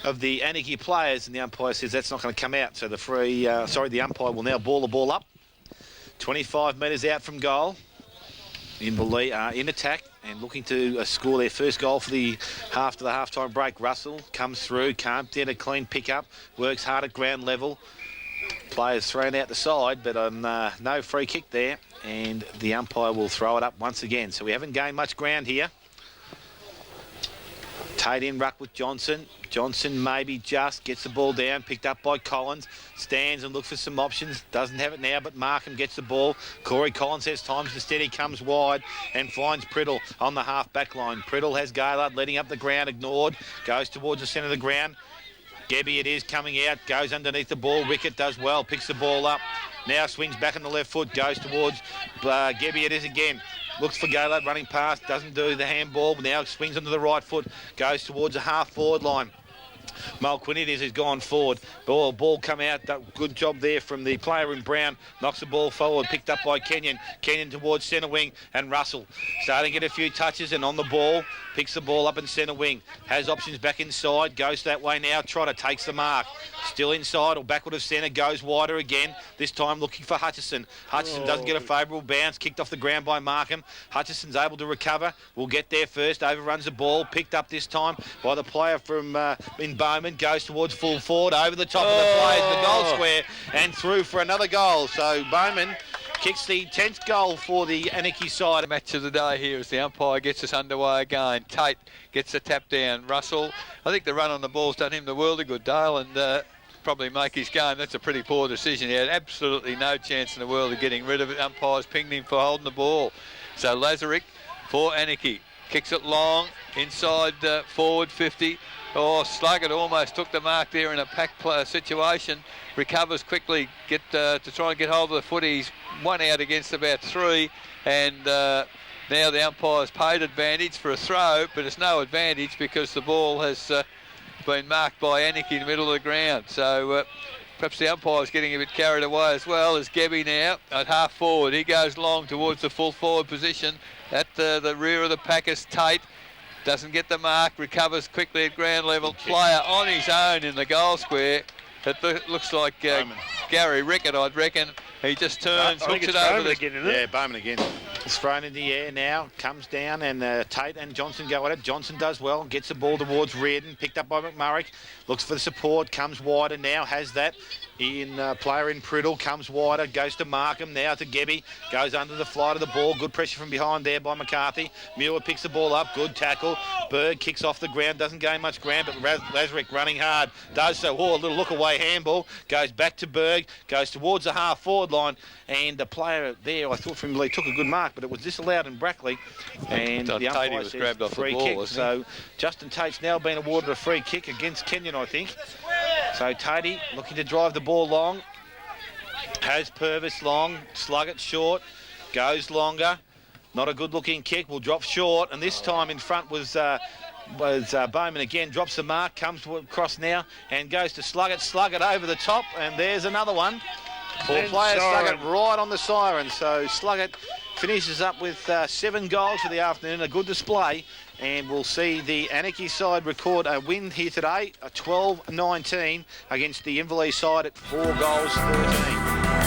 of the Anakie players, and the umpire says that's not going to come out. So the umpire will now ball the ball up. 25 metres out from goal. Inverleigh are in attack and looking to score their first goal for the half-time break. Russell comes through, can't get a clean pick-up, works hard at ground level. Players thrown out the side, but no free kick there, and the umpire will throw it up once again. So we haven't gained much ground here. Tate in ruck with Johnson. Johnson maybe just gets the ball down, picked up by Collins. Stands and looks for some options. Doesn't have it now, but Markham gets the ball. Corey Collins has times instead. He comes wide and finds Priddle on the half-back line. Priddle has Gaylord letting up the ground, ignored. Goes towards the centre of the ground. Gebby it is coming out, goes underneath the ball. Rickett does well, picks the ball up. Now swings back on the left foot, goes towards Gebby it is again. Looks for Gaylord running past, doesn't do the handball. Now swings onto the right foot, goes towards the half-forward line. Mulquinides has gone forward. Ball come out. Good job there from the player in brown. Knocks the ball forward. Picked up by Kenyon. Kenyon towards centre wing. And Russell starting to get a few touches and on the ball. Picks the ball up in centre wing. Has options back inside. Goes that way now. Trotter takes the mark. Still inside or backward of centre. Goes wider again. This time looking for Hutchison. Hutchison doesn't get a favourable bounce. Kicked off the ground by Markham. Hutchison's able to recover. Will get there first. Overruns the ball. Picked up this time by the player from in Bowman. Goes towards full forward. Over the top of the players. The goal square. And through for another goal. So Bowman kicks the 10th goal for the Anakie side. Match of the day here as the umpire gets us underway again. Tate gets the tap down. Russell, I think the run on the ball's done him the world of good, Dale, and probably make his game. That's a pretty poor decision. He had absolutely no chance in the world of getting rid of it. Umpires pinged him for holding the ball. So Lazarick for Anakie. Kicks it long, inside forward 50. Oh, Sluggett almost took the mark there in a pack situation. Recovers quickly, to try and get hold of the footy. He's one out against about 3, and now the umpire's paid advantage for a throw, but it's no advantage because the ball has been marked by Anakie in the middle of the ground. So perhaps the umpire's getting a bit carried away as well. As Gebby now at half forward. He goes long towards the full forward position at the rear of the pack is Tate. Doesn't get the mark, recovers quickly at ground level. Player on his own in the goal square. It looks like Gary Rickett, I'd reckon. He just turns, hooks it over again, isn't it? Yeah, Bowman again. It's thrown in the air now, comes down, and Tate and Johnson go at it. Johnson does well, gets the ball towards Reardon, picked up by McMurray, looks for the support, comes wider now, has that. Player in Priddle, comes wider, goes to Markham, now to Gebby, goes under the flight of the ball, good pressure from behind there by McCarthy. Muir picks the ball up, good tackle. Berg kicks off the ground, doesn't gain much ground, but Lazarick running hard, does so. Oh, a little look away handball, goes back to Berg, goes towards the half forward line, and the player there, I thought from Lee took a good mark, but it was disallowed in Brackley, and the umpire says grabbed off free the ball, kick. So Justin Tate's now been awarded a free kick against Kenyon, I think. So Tate looking to drive the ball long, has Purvis long, Sluggett short, goes longer, not a good looking kick, will drop short, and this time in front was Bowman again, drops the mark, comes across now and goes to Sluggett. Sluggett over the top, and there's another one for player Sluggett right on the siren. So Sluggett finishes up with 7 goals for the afternoon, a good display, and we'll see the Anakie side record a win here today, a 12-19 against the Inverleigh side at 4 goals 13.